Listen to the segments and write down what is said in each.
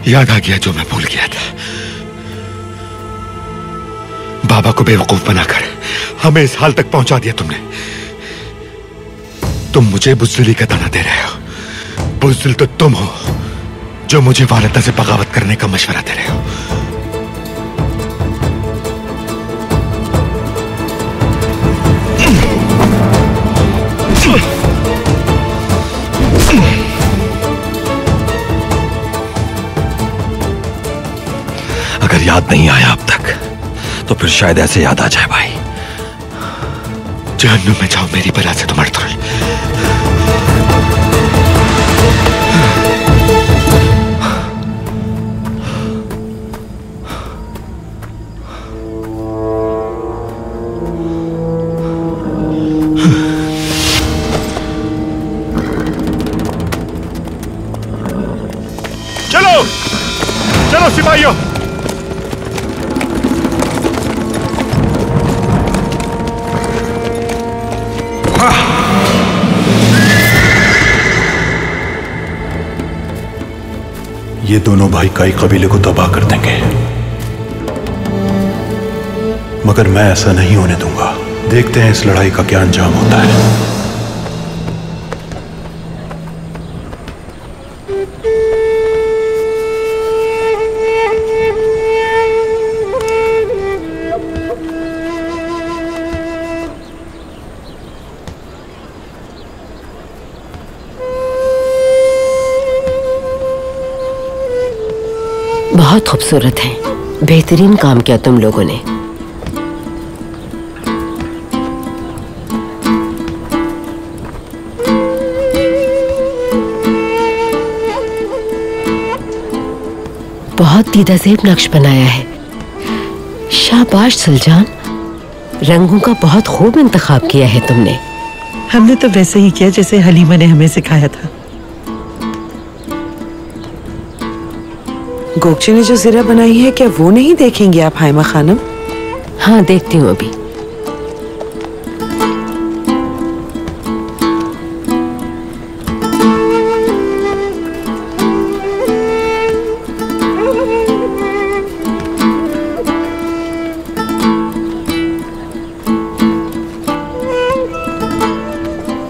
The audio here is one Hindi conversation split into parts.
याद आ गया जो मैं भूल गया था। बाबा को बेवकूफ बनाकर हमें इस हाल तक पहुंचा दिया तुमने। तुम मुझे बुज़दिली का ताना दे रहे हो। बुज़दिल तो तुम हो जो मुझे वालिदा से बगावत करने का मशवरा दे रहे हो। अगर याद नहीं आया अब तक तो फिर शायद ऐसे याद आ जाए भाई। जहन्नुम में जाओ मेरी बला से तुम अर्तुरुल। चलो चलो सिपाहियों, ये दोनों भाई काई कबीले को तबाह कर देंगे, मगर मैं ऐसा नहीं होने दूंगा। देखते हैं इस लड़ाई का क्या अंजाम होता है। बहुत खूबसूरत है। बेहतरीन काम किया तुम लोगों ने। बहुत दीदाजेब नक्श बनाया है। शाबाश सुलझान, रंगों का बहुत खूब इंतखाब किया है तुमने। हमने तो वैसे ही किया जैसे हलीमा ने हमें सिखाया था। गोगचे ने जो ज़रा बनाई है, क्या वो नहीं देखेंगे आप हाइमा खानम? हाँ, देखती हूँ अभी।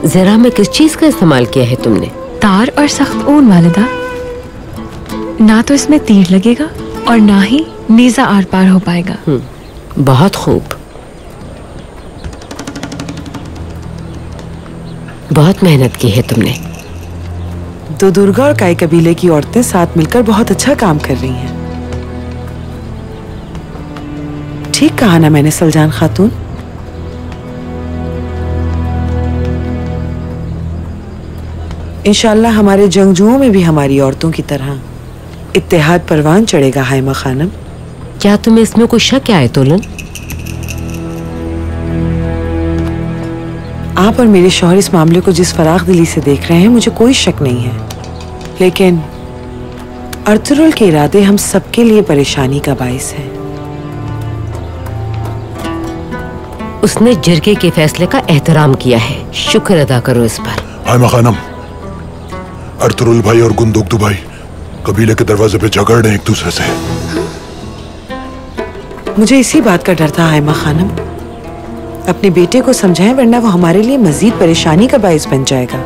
ज़रा में किस चीज का इस्तेमाल किया है तुमने? तार और सख्त ऊन वालिदा। ना तो इसमें तीर लगेगा और ना ही नेज़ा आर पार हो पाएगा। बहुत खूब, बहुत मेहनत की है तुमने। दो दुर्गा और काई कबीले की औरतें साथ मिलकर बहुत अच्छा काम कर रही हैं। ठीक कहा ना मैंने सुलझान खातून? इंशाल्लाह हमारे जंगजुओं में भी हमारी औरतों की तरह इत्तेहाद परवान चढ़ेगा हाइमा खानम। क्या तुम्हें इसमें कोई शक है आयतुल्लाह? आप और मेरे शौहर इस मामले को जिस फराख दिली से देख रहे हैं, मुझे कोई शक नहीं है, लेकिन अर्तुरुल के इरादे हम सबके लिए परेशानी का बाइस है। उसने जिरगे के फैसले का एहतराम किया है, शुक्र अदा करो इस पर। हाइमा खानम, अर्तुरुल भाई और गुंदुगदू भाई कबीले के दरवाजे पे झगड़ रहे एक दूसरे से। मुझे इसी बात का डर था हाइमा खानम। अपने बेटे को समझाएं, वरना वो हमारे लिए मजीद परेशानी का बाइस बन जाएगा।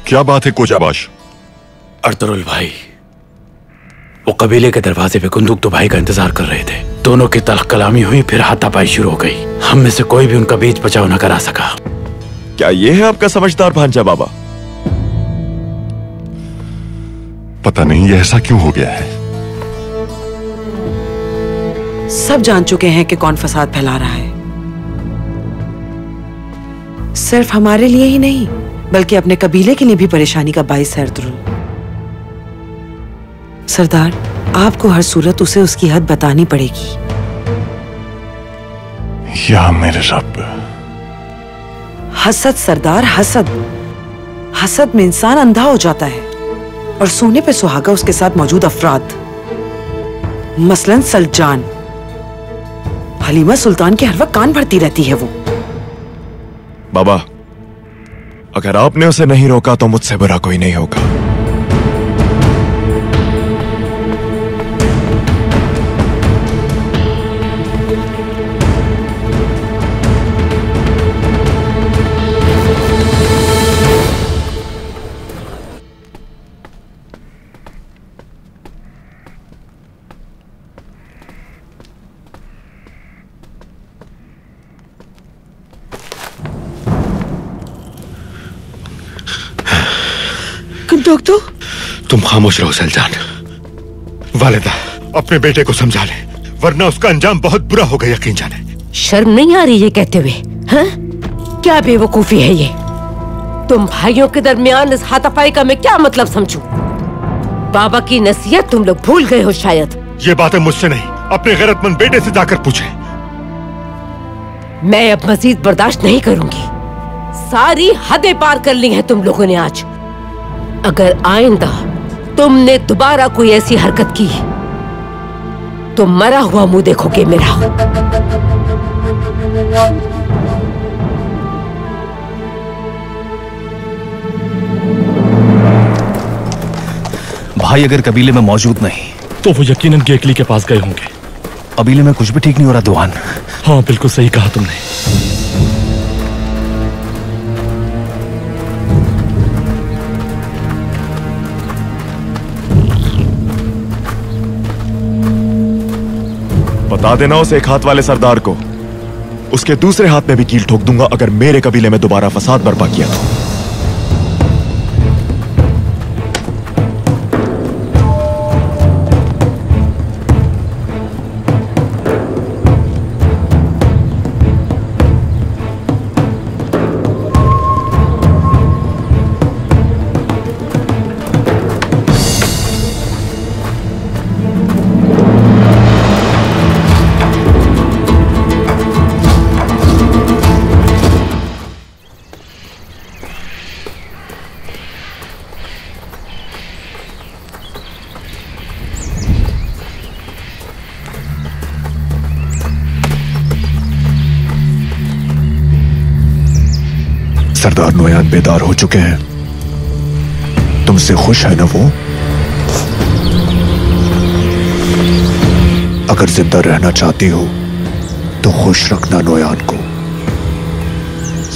क्या बात है कोजाबाश? अर्तुरुल भाई वो कबीले के दरवाजे पे गुंदुगदू भाई का इंतजार कर रहे थे। दोनों की तल्ख कलामी हुई, फिर हाथापाई शुरू हो गई। हम में से कोई भी उनका बीच बचाव न करा सका। क्या ये है आपका समझदार भांजा बाबा? पता नहीं ये ऐसा क्यों हो गया है। सब जान चुके हैं कि कौन फसाद फैला रहा है। सिर्फ हमारे लिए ही नहीं, बल्कि अपने कबीले के लिए भी परेशानी का बाइस है अर्तुरुल। सरदार, आपको हर सूरत उसे उसकी हद बतानी पड़ेगी। या मेरे रब, हसद सरदार, हसद। हसद में इंसान अंधा हो जाता है और सोने पे सुहागा उसके साथ मौजूद अफराद, मसलन सलजान। हलीमा सुल्तान के हर वक्त कान भरती रहती है वो। बाबा, अगर आपने उसे नहीं रोका तो मुझसे बुरा कोई नहीं होगा। डॉक्टर, तुम खामोश रहो सलजान। वालिदा, अपने बेटे को समझा ले, वरना उसका अंजाम बहुत बुरा होगा, यकीन जाने। शर्म नहीं आ रही ये कहते हुए? हाँ? क्या बेवकूफी है ये? तुम भाइयों के दरमियान इस हाथापाई का मैं क्या मतलब समझूं? बाबा की नसीहत तुम लोग भूल गए हो शायद। ये बातें मुझसे नहीं, अपने गैरतमंद बेटे से जाकर पूछे। मैं अब मजीद बर्दाश्त नहीं करूंगी। सारी हदें पार कर ली हैं तुम लोगों ने आज। अगर आइंदा तुमने दोबारा कोई ऐसी हरकत की तो मरा हुआ मुंह देखोगे मेरा। भाई अगर कबीले में मौजूद नहीं तो वो यकीनन गेकली के पास गए होंगे। कबीले में कुछ भी ठीक नहीं हो रहा दुआन। हाँ, बिल्कुल सही कहा तुमने। बता देना उस एक हाथ वाले सरदार को, उसके दूसरे हाथ में भी कील ठोक दूंगा अगर मेरे कबीले में दोबारा फसाद बर्पा किया तो। सरदार नोयान बेदार हो चुके हैं। तुमसे खुश है ना वो? अगर जिंदा रहना चाहती हो तो खुश रखना नोयान को।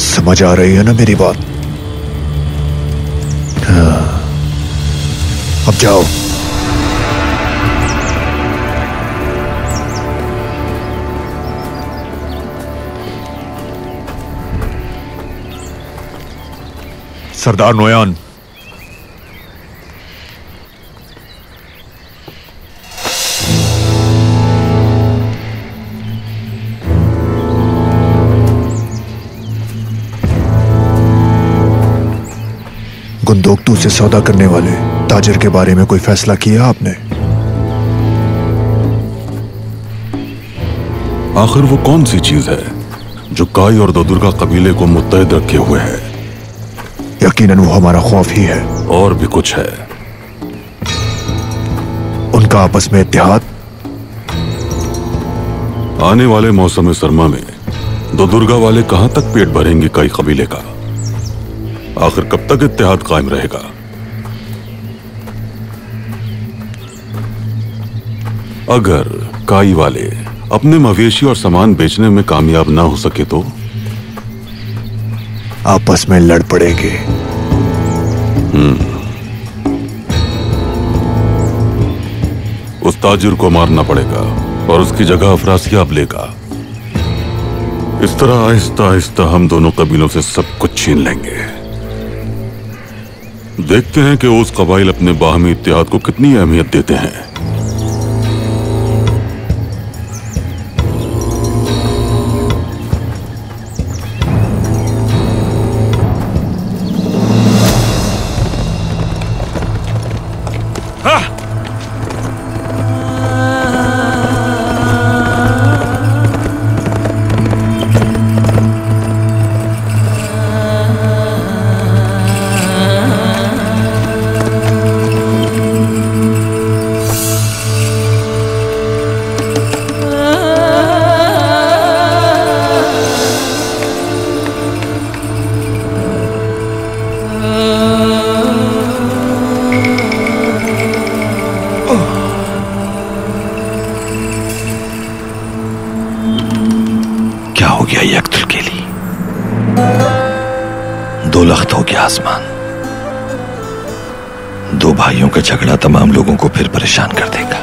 समझ आ रही है ना मेरी बात? हाँ, अब जाओ। सरदार नोयान, गुंदोक्तू से सौदा करने वाले ताजिर के बारे में कोई फैसला किया आपने? आखिर वो कौन सी चीज है जो काई और दोदुर्गा कबीले को मुत्तहद रखे हुए है? यकीनन वो हमारा खौफ ही है। और भी कुछ है? उनका आपस में इत्तेहाद। आने वाले मौसम सरमा में दोदुर्गा वाले कहां तक पेट भरेंगे काई कबीले का? आखिर कब तक इत्तेहाद कायम रहेगा? अगर काई वाले अपने मवेशी और सामान बेचने में कामयाब ना हो सके तो आपस में लड़ पड़ेंगे। उस ताजिर को मारना पड़ेगा और उसकी जगह अफरासियाब लेगा। इस तरह आहिस्ता आहिस्ता हम दोनों कबीलों से सब कुछ छीन लेंगे। देखते हैं कि उस कबाइल अपने बाहमी इत्तेहाद को कितनी अहमियत देते हैं। लख्त हो गया आसमान। दो भाइयों का झगड़ा तमाम लोगों को फिर परेशान कर देगा।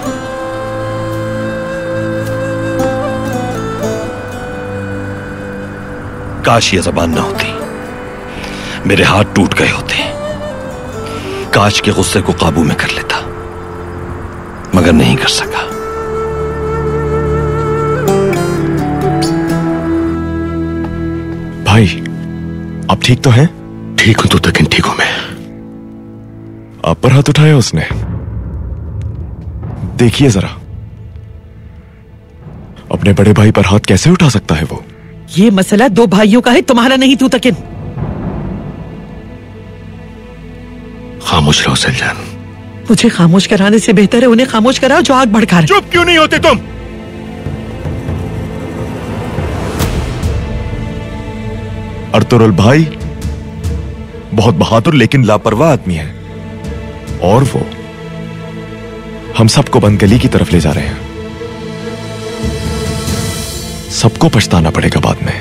काश ये ज़बान ना होती, मेरे हाथ टूट गए होते। काश के गुस्से को काबू में कर लेता, मगर नहीं कर सका। भाई, आप ठीक तो हैं? ठीक हूं तो तकिन ठीक हूं मैं। आप पर हाथ उठाया उसने? देखिए जरा, अपने बड़े भाई पर हाथ कैसे उठा सकता है वो? ये मसला दो भाइयों का है, तुम्हारा नहीं। तू तकिन खामोश रहो सलजान। मुझे खामोश कराने से बेहतर है उन्हें खामोश कराओ जो आग भड़का रहे। चुप क्यों नहीं होते तुम? अर्तुरुल भाई बहुत बहादुर लेकिन लापरवाह आदमी है, और वो हम सबको बंदगली की तरफ ले जा रहे हैं। सबको पछताना पड़ेगा बाद में।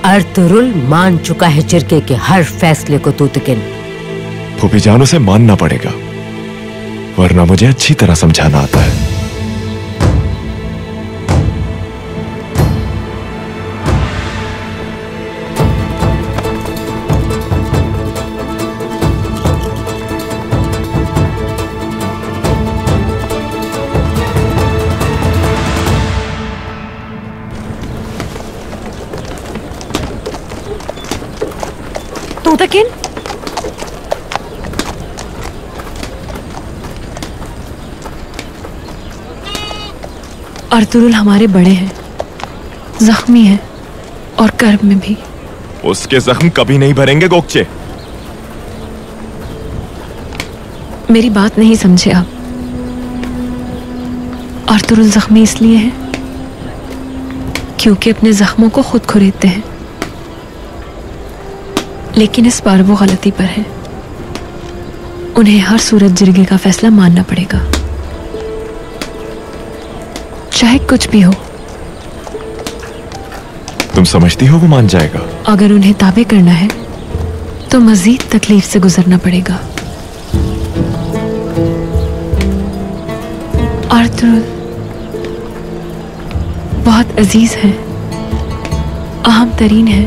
अर्तुरुल मान चुका है चिरके के हर फैसले को तूतकिन। फूफी जान उसे मानना पड़ेगा, वरना मुझे अच्छी तरह समझाना आता है। तूतकिन, अर्तुरुल हमारे बड़े हैं, जख्मी हैं और कर्ब में भी। उसके जख्म कभी नहीं भरेंगे गोकचे। मेरी बात नहीं समझे आप। अर्तुरुल जख्मी इसलिए हैं क्योंकि अपने जख्मों को खुद खुरेदते हैं, लेकिन इस बार वो गलती पर है। उन्हें हर सूरत जिरगे का फैसला मानना पड़ेगा, चाहे कुछ भी हो। तुम समझती हो वो मान जाएगा? अगर उन्हें ताबे करना है तो मजीद तकलीफ से गुजरना पड़ेगा। अर्तुरुल बहुत अजीज है, अहम तरीन है,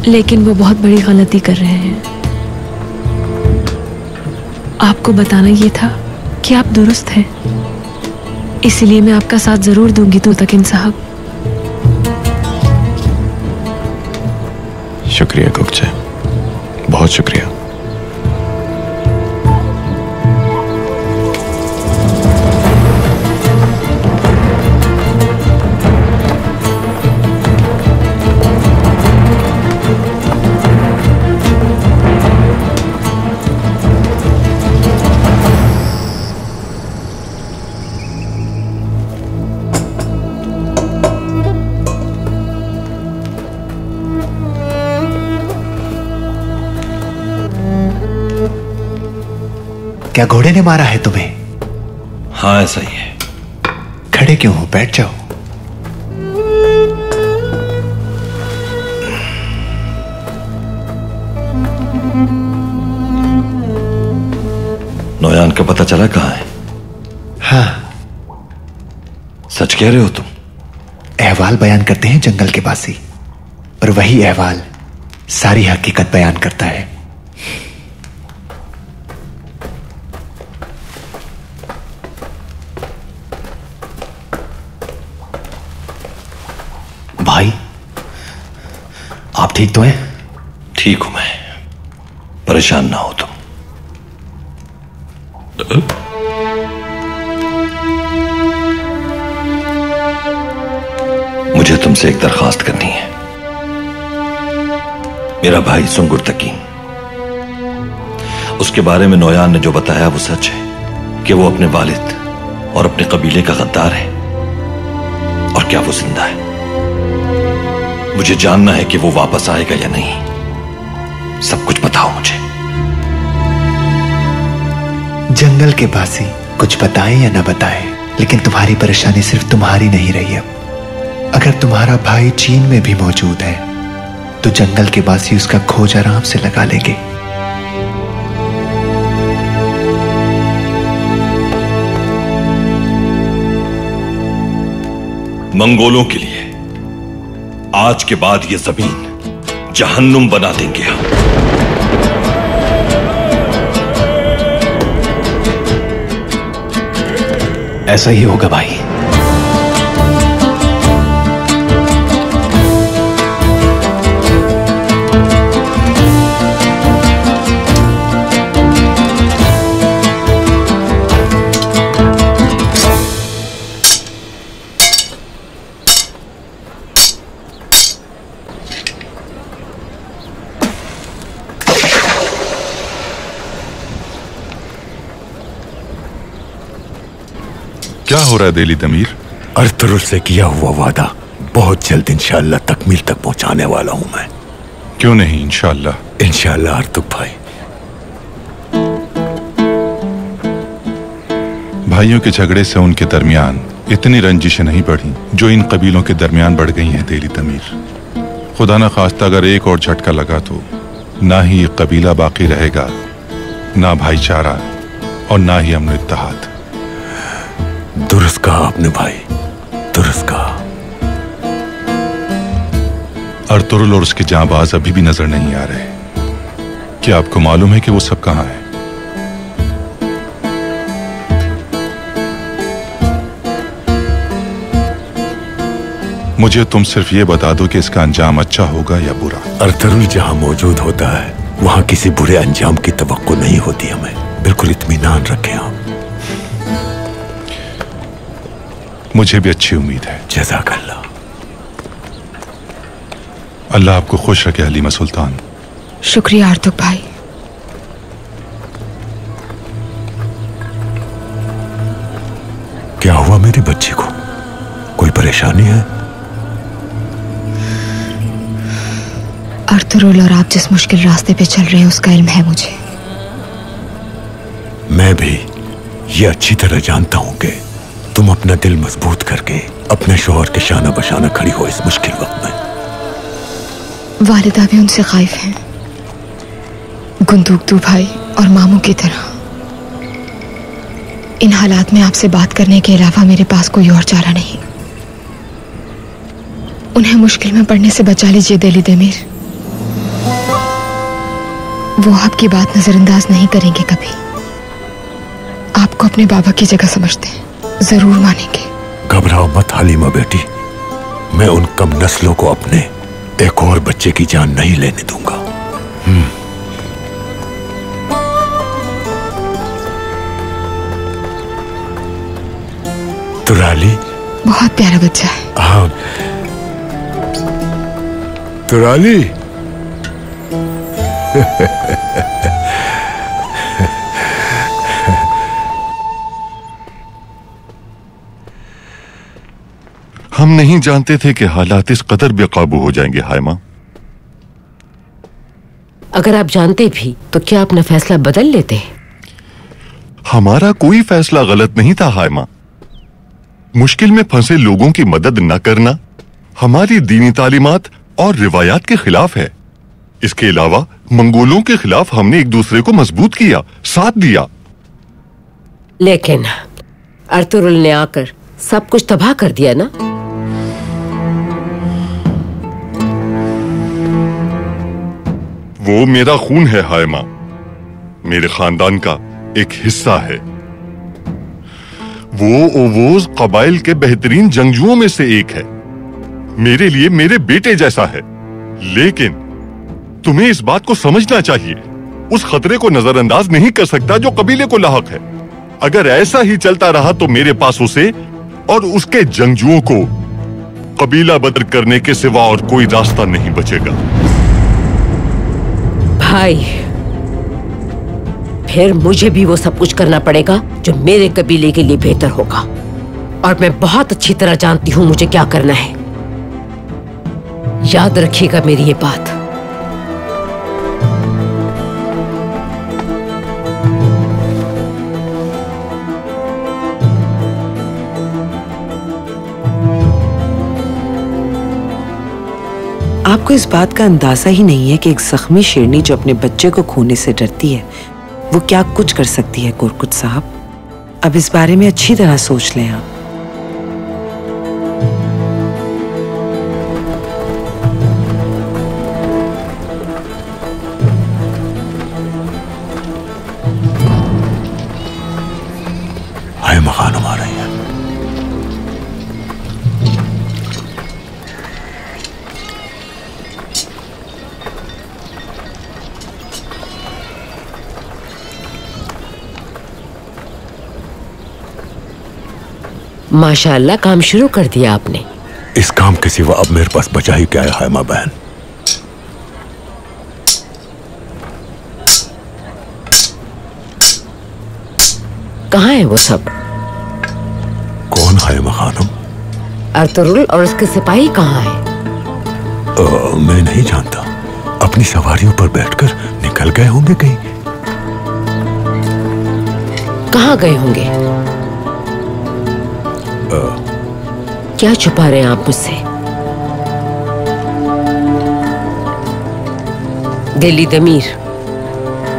लेकिन वो बहुत बड़ी गलती कर रहे हैं। आपको बताना ये था कि आप दुरुस्त हैं, इसलिए मैं आपका साथ जरूर दूंगी तूतकिन साहब। शुक्रिया गोकचे, बहुत शुक्रिया। क्या घोड़े ने मारा है तुम्हें? हाँ ऐसा ही है। खड़े क्यों हो? बैठ जाओ। नौयान का पता चला कहाँ है? हाँ, सच कह रहे हो तुम? अहवाल बयान करते हैं जंगल के बासी, और वही अहवाल सारी हकीकत बयान करता है। भाई, आप ठीक तो हैं? ठीक हूं मैं, परेशान ना हो तुम। मुझे तुमसे एक दरखास्त करनी है। मेरा भाई सुंगुर तकीन, उसके बारे में नौयान ने जो बताया वो सच है कि वो अपने वालिद और अपने कबीले का गद्दार है, और क्या वो जिंदा है? मुझे जानना है कि वो वापस आएगा या नहीं। सब कुछ बताओ मुझे। जंगल के बासी कुछ बताएं या ना बताएं, लेकिन तुम्हारी परेशानी सिर्फ तुम्हारी नहीं रही अब। अगर तुम्हारा भाई चीन में भी मौजूद है तो जंगल के वासी उसका खोज आराम से लगा लेंगे। मंगोलों के लिए आज के बाद ये जमीन जहन्नुम बना देंगे हम। ऐसा ही होगा भाई। क्या हो रहा है देली तमीर? अर्तुरुल से किया हुआ वादा बहुत जल्द इंशाअल्लाह तकमील तक पहुंचाने वाला हूं मैं। क्यों नहीं इंशाअल्लाह? इंशाअल्लाह अर्तुक भाई। भाइयों के झगड़े से उनके दरमियान इतनी रंजिशें नहीं बढ़ी जो इन कबीलों के दरमियान बढ़ गई हैं देली तमीर। खुदा न खास्ता अगर एक और झटका लगा तो ना ही ये कबीला बाकी रहेगा, ना भाईचारा और ना ही अमन इत्तेहाद। दुरुस्त कहा आपने भाई, दुरुस्त कहा। अर्तुरुल और उसके जांबाज अभी भी नजर नहीं आ रहे। क्या आपको मालूम है कि वो सब कहां हैं? मुझे तुम सिर्फ ये बता दो कि इसका अंजाम अच्छा होगा या बुरा। अर्तुरुल जहां मौजूद होता है वहां किसी बुरे अंजाम की तवक्को नहीं होती हमें। बिल्कुल इत्मीनान रखें आप। मुझे भी अच्छी उम्मीद है। जज़ाकल्लाह। अल्लाह आपको खुश रखे हलीमा सुल्तान। शुक्रिया अर्तुक भाई। क्या हुआ मेरी बच्ची को? कोई परेशानी है? अर्तुरुल और आप जिस मुश्किल रास्ते पे चल रहे हैं उसका इल्म है मुझे। मैं भी ये अच्छी तरह जानता हूं कि तुम अपना दिल मजबूत करके अपने शोहर के शाना बशाना खड़ी हो इस मुश्किल वक्त में। वालिदा भी उनसे खाइफ हैं, गुंदुकदू भाई और मामू की तरह। इन हालात में आपसे बात करने के अलावा मेरे पास कोई और चारा नहीं। उन्हें मुश्किल में पड़ने से बचा लीजिए देली तमीर। वो आपकी बात नजरअंदाज नहीं करेंगे कभी। आपको अपने बाबा की जगह समझते हैं, जरूर मानेंगे। घबराओ मत हलीमा बेटी, मैं उन कम नस्लों को अपने एक और बच्चे की जान नहीं लेने दूंगा। तुराली बहुत प्यारा बच्चा है। हाँ तुराली। हम नहीं जानते थे कि हालात इस कदर बेकाबू हो जाएंगे हायमा। अगर आप जानते भी तो क्या अपना फैसला बदल लेते? हमारा कोई फैसला गलत नहीं था हायमा। मुश्किल में फंसे लोगों की मदद न करना हमारी दीनी तालीमात और रिवायात के खिलाफ है। इसके अलावा मंगोलों के खिलाफ हमने एक दूसरे को मजबूत किया, साथ दिया। लेकिन अर्तुरुल ने आकर सब कुछ तबाह कर दिया ना। वो मेरा खून है हायमा, मेरे खानदान का एक हिस्सा है। वो ओवोज कबाइल के बेहतरीन जंगजुओं में से एक है। मेरे लिए मेरे बेटे जैसा है। लेकिन तुम्हें इस बात को समझना चाहिए, उस खतरे को नजरअंदाज नहीं कर सकता जो कबीले को लाहक है। अगर ऐसा ही चलता रहा तो मेरे पास उसे और उसके जंगजुओं को कबीला बदर करने के सिवा और कोई रास्ता नहीं बचेगा। भाई, फिर मुझे भी वो सब कुछ करना पड़ेगा जो मेरे कबीले के लिए बेहतर होगा। और मैं बहुत अच्छी तरह जानती हूं मुझे क्या करना है। याद रखिएगा मेरी ये बात। आप आपको इस बात का अंदाजा ही नहीं है कि एक जख्मी शेरनी जो अपने बच्चे को खोने से डरती है वो क्या कुछ कर सकती है। कुरकुट साहब, अब इस बारे में अच्छी तरह सोच लें आप। हायमा खानम आ रही है। माशाअल्लाह, काम शुरू कर दिया आपने। इस काम के सिवा अब मेरे पास बचा ही क्या है हायमा बहन। कहाँ है वो सब? कौन हायमा खानम? अर्तुरुल और उसके सिपाही कहाँ हैं? मैं नहीं जानता। अपनी सवारियों पर बैठकर निकल गए होंगे कहीं। कहाँ गए होंगे? क्या छुपा रहे हैं आप मुझसे? दिल्ली दमीर,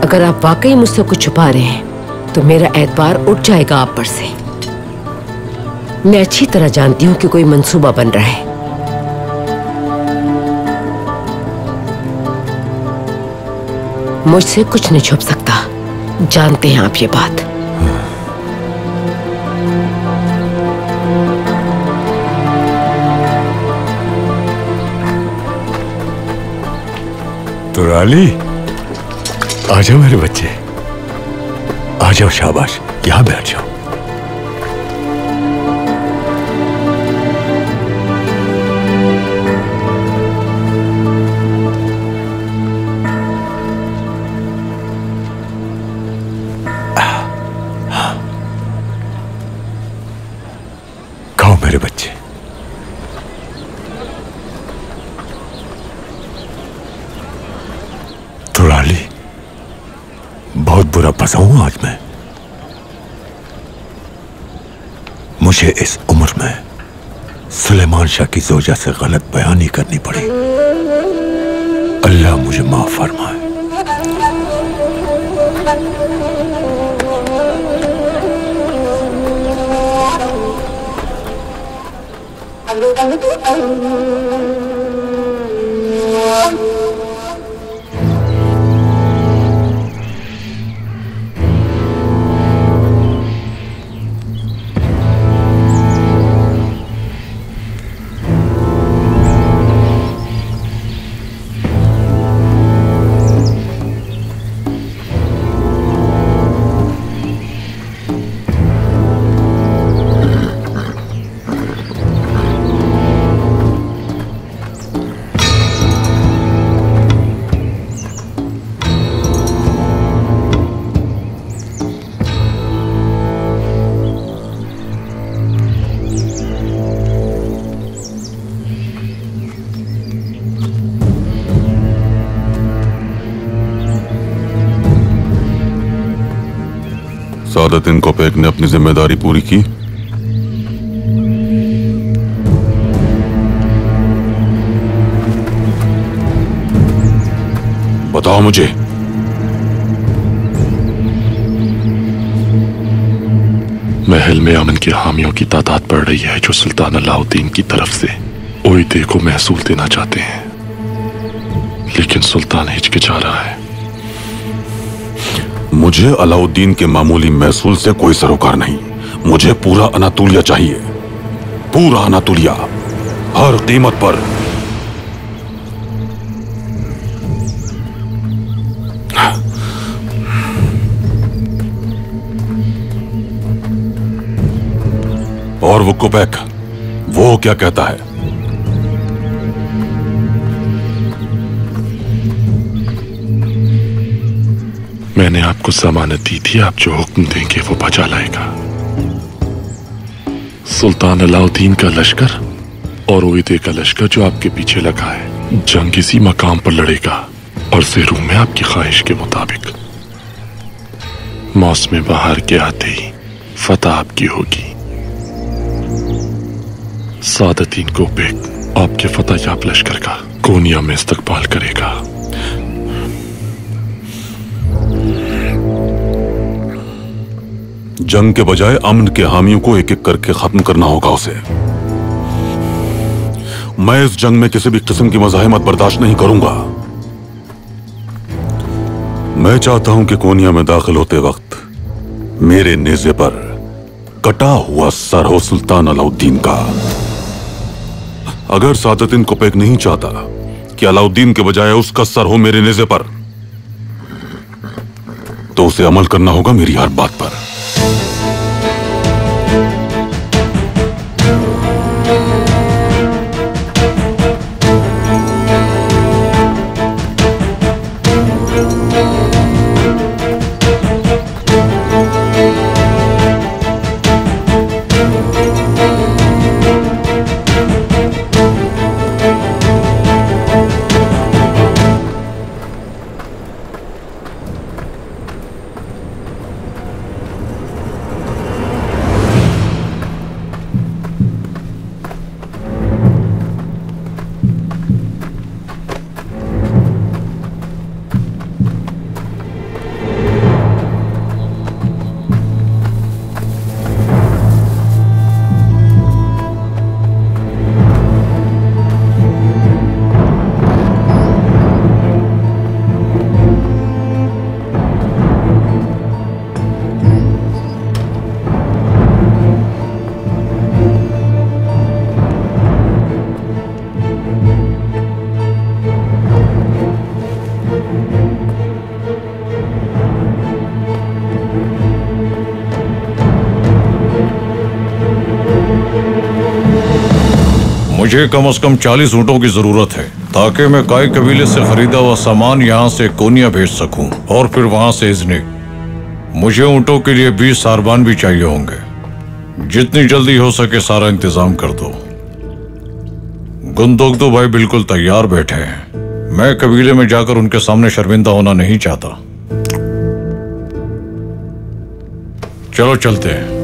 अगर आप वाकई मुझसे कुछ छुपा रहे हैं तो मेरा एतबार उठ जाएगा आप पर से। मैं अच्छी तरह जानती हूं कि कोई मंसूबा बन रहा है। मुझसे कुछ नहीं छुप सकता, जानते हैं आप ये बात। तुराली, आ जाओ मेरे बच्चे, आ जाओ। शाबाश, यहां बैठ जाओ। खाओ मेरे बच्चे। तुराली, बहुत बुरा फंसा हूं आज मैं। मुझे इस उम्र में सुलेमान शाह की जोजा से गलत बयानी करनी पड़ी। अल्लाह मुझे माफ फरमाए। सादतिन कोपेक ने अपनी जिम्मेदारी पूरी की। बताओ मुझे, महल में अमन के हामियों की तादाद बढ़ रही है जो सुल्तान अलाउद्दीन की तरफ से ओइदे को महसूल देना चाहते हैं, लेकिन सुल्तान हिचकिचा रहा है। मुझे अलाउद्दीन के मामूली महसूल से कोई सरोकार नहीं। मुझे पूरा अनातोलिया चाहिए, पूरा अनातोलिया, हर कीमत पर। और वो कोपेक, वो क्या कहता है? मैंने आपको जमानत दी थी, आप जो हुक्म देंगे वो बजा लाएगा। सुल्तान अलाउद्दीन का लश्कर और ओइदे का लश्कर जो आपके पीछे लगा है, जंग इसी मकाम पर लड़ेगा और ज़ेरू में आपकी ख्वाहिश के मुताबिक। मौसम बहार के आते ही फतह आपकी होगी। सादतीन कोपेक आपके फतह याब लश्कर का कोनिया में इस्तकबाल करेगा। जंग के बजाय अमन के हामियों को एक एक करके खत्म करना होगा उसे। मैं इस जंग में किसी भी किस्म की मज़ाहिमत बर्दाश्त नहीं करूंगा। मैं चाहता हूं कि कोनिया में दाखिल होते वक्त मेरे नेज़े पर कटा हुआ सर हो सुल्तान अलाउद्दीन का। अगर सादतुद्दीन कोपेक नहीं चाहता कि अलाउद्दीन के बजाय उसका सर हो मेरे नेज़े पर, तो उसे अमल करना होगा मेरी हर बात पर। मुझे कम से कम 40 ऊँटों की जरूरत है ताकि मैं काई कबीले से खरीदा हुआ सामान यहाँ से कोनिया भेज सकूं और फिर वहां से इजने। मुझे ऊँटों के लिए 20 सारबान भी चाहिए होंगे। जितनी जल्दी हो सके सारा इंतजाम कर दो। गुंदोगदो भाई बिल्कुल तैयार बैठे हैं। मैं कबीले में जाकर उनके सामने शर्मिंदा होना नहीं चाहता। चलो चलते हैं।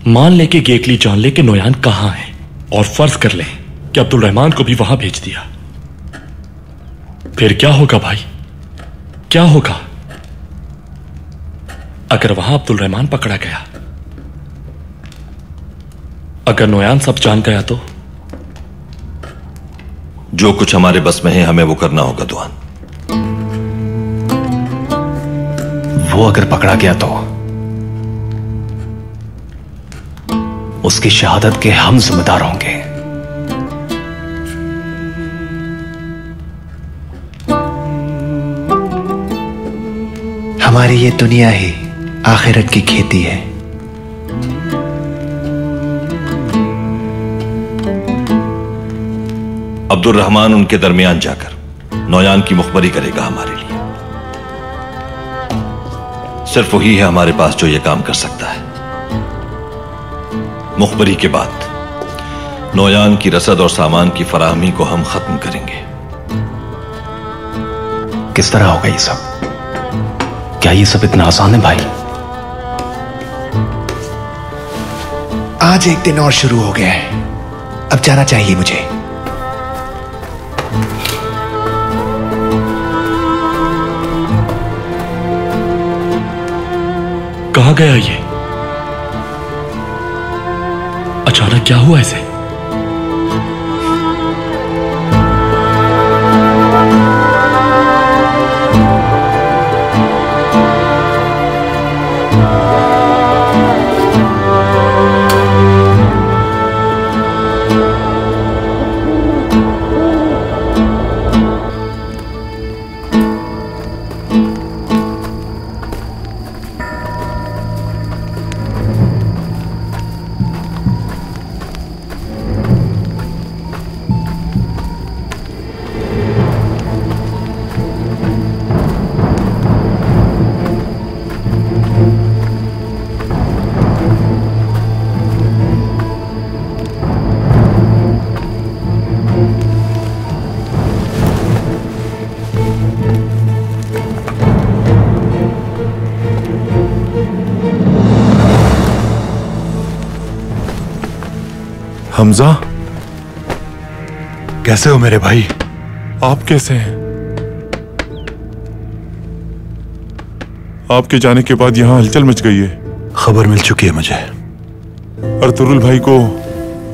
मान ले कि गेकली जान ले कि नोयान कहां है और फर्ज कर ले कि अब्दुल रहमान को भी वहां भेज दिया, फिर क्या होगा भाई? क्या होगा अगर वहां अब्दुल रहमान पकड़ा गया? अगर नोयान सब जान गया तो? जो कुछ हमारे बस में है हमें वो करना होगा दुआन। वो अगर पकड़ा गया तो उसकी शहादत के हम जिम्मेदार होंगे। हमारी ये दुनिया ही आखिरत की खेती है। अब्दुल रहमान उनके दरमियान जाकर नौयान की मुखबरी करेगा हमारे लिए। सिर्फ वही है हमारे पास जो यह काम कर सकता है। मुखबरी के बाद नौयान की रसद और सामान की फराहमी को हम खत्म करेंगे। किस तरह होगा ये सब? क्या ये सब इतना आसान है भाई? आज एक दिन और शुरू हो गया है, अब जाना चाहिए मुझे। कहाँ गया ये? अचानक क्या हुआ ऐसे? हमजा, कैसे हो मेरे भाई? आप कैसे हैं? आपके जाने के बाद यहाँ हलचल मच गई है। खबर मिल चुकी है मुझे। अर्तुरुल भाई को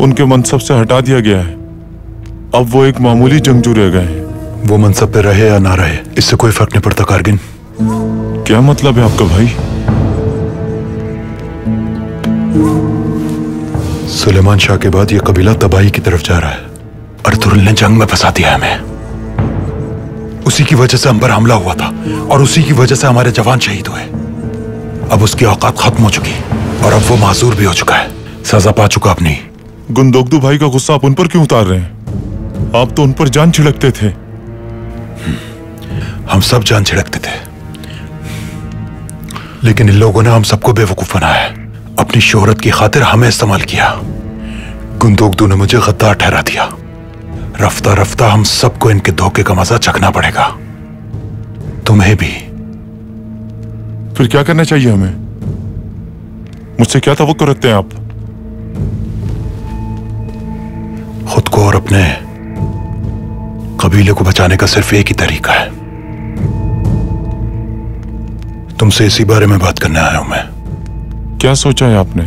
उनके मनसब से हटा दिया गया है। अब वो एक मामूली जंगजू रह गए हैं। वो मनसब पे रहे या ना रहे, इससे कोई फर्क नहीं पड़ता कारगिन। क्या मतलब है आपका भाई? सुलेमान शाह के बाद ये कबीला तबाही की तरफ जा रहा है। अर्तुरुल ने जंग में फंसा दिया हमें। उसी की वजह से हम पर हमला हुआ था और उसी की वजह से हमारे जवान शहीद हुए। अब उसकी औकात खत्म हो चुकी और अब वो माजूर भी हो चुका है, सजा पा चुका अपनी। गुंदोगदू भाई का गुस्सा आप उन पर क्यों उतार रहे हैं? आप तो उन पर जान छिड़कते थे। हम सब जान छिड़कते थे, लेकिन इन लोगों ने हम सबको बेवकूफ बनाया। अपनी शोहरत की खातिर हमें इस्तेमाल किया। गुंदोगदू ने मुझे गद्दार ठहरा दिया। रफ्ता रफ्ता हम सबको इनके धोखे का मजा चखना पड़ेगा, तुम्हें भी। फिर क्या करना चाहिए हमें? मुझसे क्या तवक्को रखते हैं आप? खुद को और अपने कबीले को बचाने का सिर्फ एक ही तरीका है। तुमसे इसी बारे में बात करने आया हूं मैं। क्या सोचा है आपने?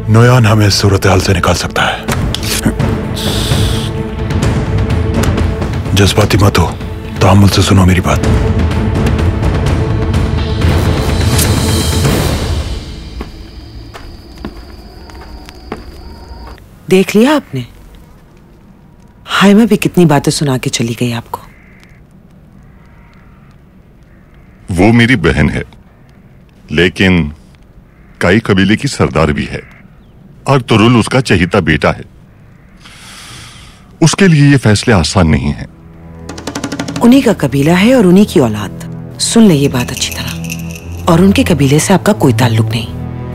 नोयान हमें इस सूरत हाल से निकाल सकता है। जज्बाती मत हो, तहम्मुल से सुनो मेरी बात। देख लिया आपने? हाइमा भी कितनी बातें सुना के चली गई आपको। वो मेरी बहन है, लेकिन काई कबीले की सरदार भी है और तुरुल उसका चहीता बेटा है। उसके लिए ये फैसले आसान नहीं है। उन्हीं का कबीला है और उन्हीं की औलाद। सुन ले ये बात अच्छी तरह। और उनके कबीले से आपका कोई ताल्लुक नहीं,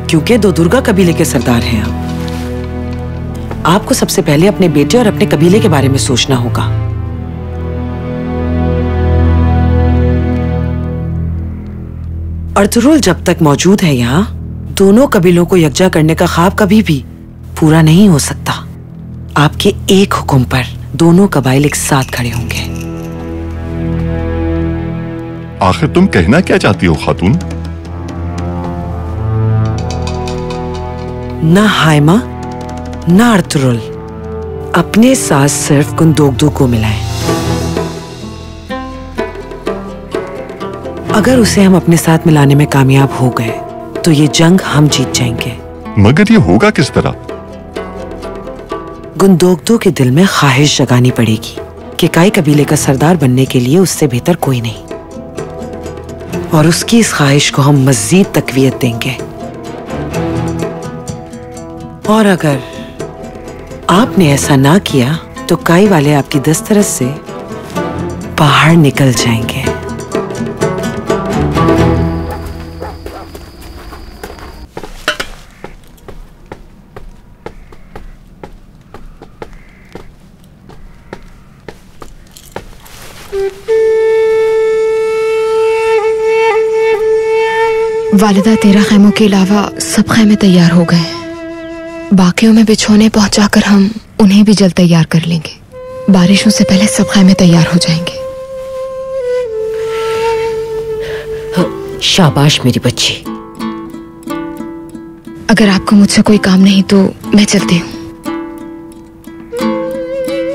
क्योंकि दो दुर्गा कबीले के सरदार हैं आप। आपको सबसे पहले अपने बेटे और अपने कबीले के बारे में सोचना होगा। अर्तुरुल जब तक मौजूद है यहाँ, दोनों कबीलों को यकजा करने का ख्वाब कभी भी पूरा नहीं हो सकता। आपके एक हुक्म पर दोनों कबाइल एक साथ खड़े होंगे। आखिर तुम कहना क्या चाहती हो खातून? ना हाइमा ना अर्तुरुल अपने साथ सिर्फ गुंदोगदू को मिलाएं। अगर उसे हम अपने साथ मिलाने में कामयाब हो गए तो ये जंग हम जीत जाएंगे। मगर ये होगा किस तरह? गुंदोगदू के दिल में ख्वाहिश जगानी पड़ेगी कि काई कबीले का सरदार बनने के लिए उससे बेहतर कोई नहीं, और उसकी इस ख्वाहिश को हम मजीद तकवीयत देंगे। और अगर आपने ऐसा ना किया तो काई वाले आपकी दस्तरस से बाहर निकल जाएंगे। वालिदा, तेरा खैमों के अलावा सब खैमे तैयार हो गए हैं। बाकियों में बिछोने पहुंचाकर हम उन्हें भी जल्द तैयार कर लेंगे। बारिशों से पहले सब खैमे तैयार हो जाएंगे। शाबाश मेरी बच्ची। अगर आपको मुझसे कोई काम नहीं तो मैं चलती हूँ।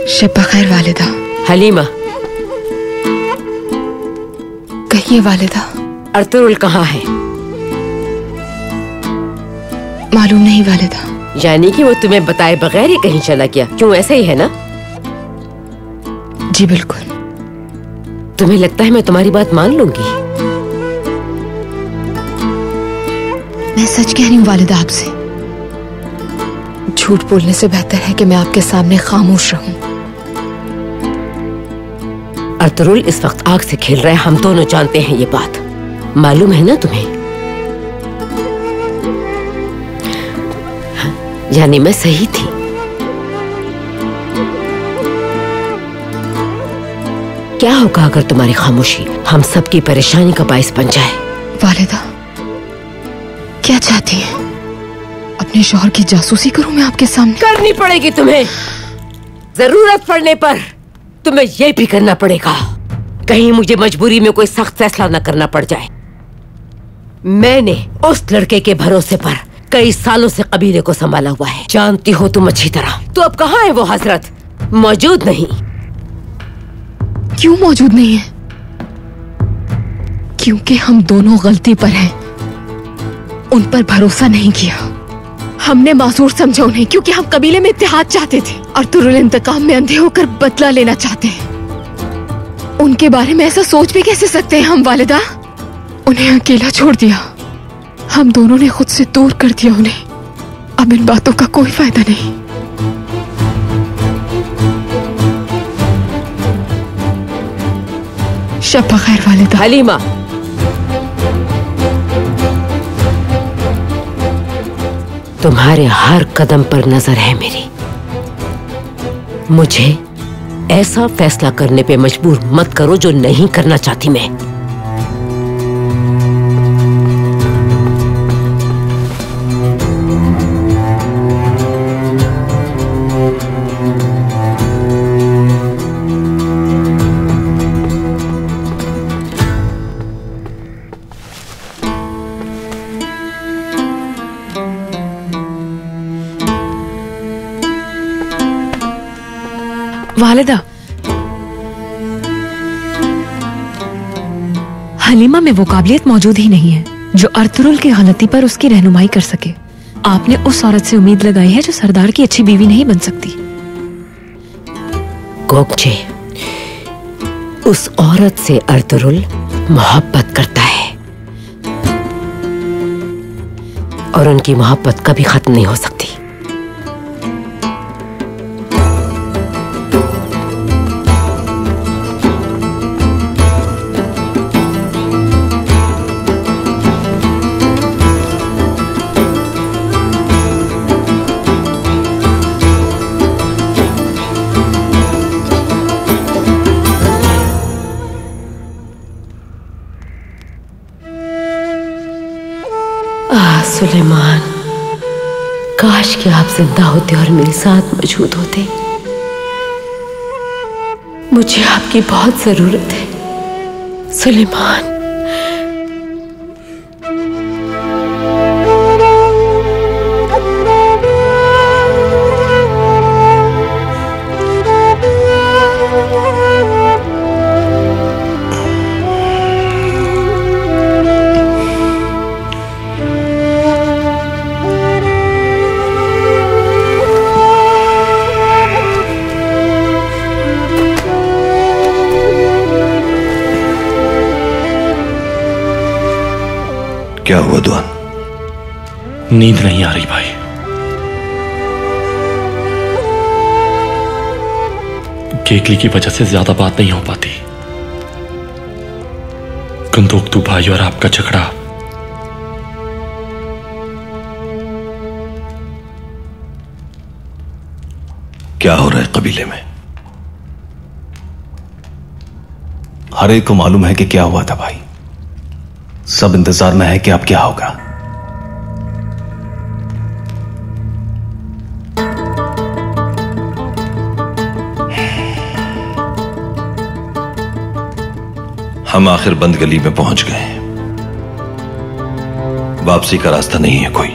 शब बखैर वालिदा। हलीमा। कहिए वालिदा। अर्तुरुल कहाँ है? मालूम नहीं वालिदा। यानी कि वो तुम्हें बताए बगैर ही कहीं चला गया? क्यों, ऐसा ही है ना? जी बिल्कुल। तुम्हें लगता है मैं तुम्हारी बात मान लूंगी? मैं सच कह रही हूँ वालिदा आपसे। झूठ बोलने से बेहतर है कि मैं आपके सामने खामोश रहूं। अर्तुरुल इस वक्त आग से खेल रहा है, हम दोनों जानते हैं ये बात। मालूम है ना तुम्हें? यानी मैं सही थी। क्या होगा अगर तुम्हारी खामोशी हम सबकी परेशानी का बाइस बन जाए? वालिदा क्या चाहती हैं? अपने शौहर की जासूसी करूं मैं आपके सामने? करनी पड़ेगी तुम्हें। जरूरत पड़ने पर तुम्हें यह भी करना पड़ेगा। कहीं मुझे मजबूरी में कोई सख्त फैसला न करना पड़ जाए। मैंने उस लड़के के भरोसे पर कई सालों से कबीले को संभाला हुआ है, जानती हो तुम अच्छी तरह। तो अब कहाँ है वो हजरत? मौजूद नहीं। क्यों मौजूद नहीं है? क्योंकि हम दोनों गलती पर हैं। उन पर भरोसा नहीं किया, हमने मासूर समझा उन्हें, क्योंकि हम कबीले में इत्तेहाद चाहते थे और तुरुल इंतकाम में अंधे होकर बदला लेना चाहते हैं। उनके बारे में ऐसा सोच भी कैसे सकते हैं हम वालिदा? उन्हें अकेला छोड़ दिया, हम दोनों ने खुद से दूर कर दिया उन्हें। अब इन बातों का कोई फायदा नहीं। शब बखैर वालिदा। हलीमा, तुम्हारे हर कदम पर नजर है मेरी। मुझे ऐसा फैसला करने पे मजबूर मत करो जो नहीं करना चाहती मैं। वालिदा, हलीमा में वो काबिलियत मौजूद ही नहीं है जो अर्तुरुल की गलती पर उसकी रहनुमाई कर सके। आपने उस औरत से उम्मीद लगाई है जो सरदार की अच्छी बीवी नहीं बन सकती। गोगचे, उस औरत से अर्तुरुल मोहब्बत करता है और उनकी मोहब्बत कभी खत्म नहीं हो सकती। सुलेमान, काश कि आप जिंदा होते और मेरे साथ मौजूद होते। मुझे आपकी बहुत जरूरत है सुलेमान। क्या हुआ दुआन? नींद नहीं आ रही भाई। केकली की वजह से ज्यादा बात नहीं हो पाती। कंदोकतू भाई और आपका झगड़ा क्या हो रहा है कबीले में? हर एक को मालूम है कि क्या हुआ था भाई। सब इंतजार में है कि अब क्या होगा। हम आखिर बंद गली में पहुंच गए। वापसी का रास्ता नहीं है कोई,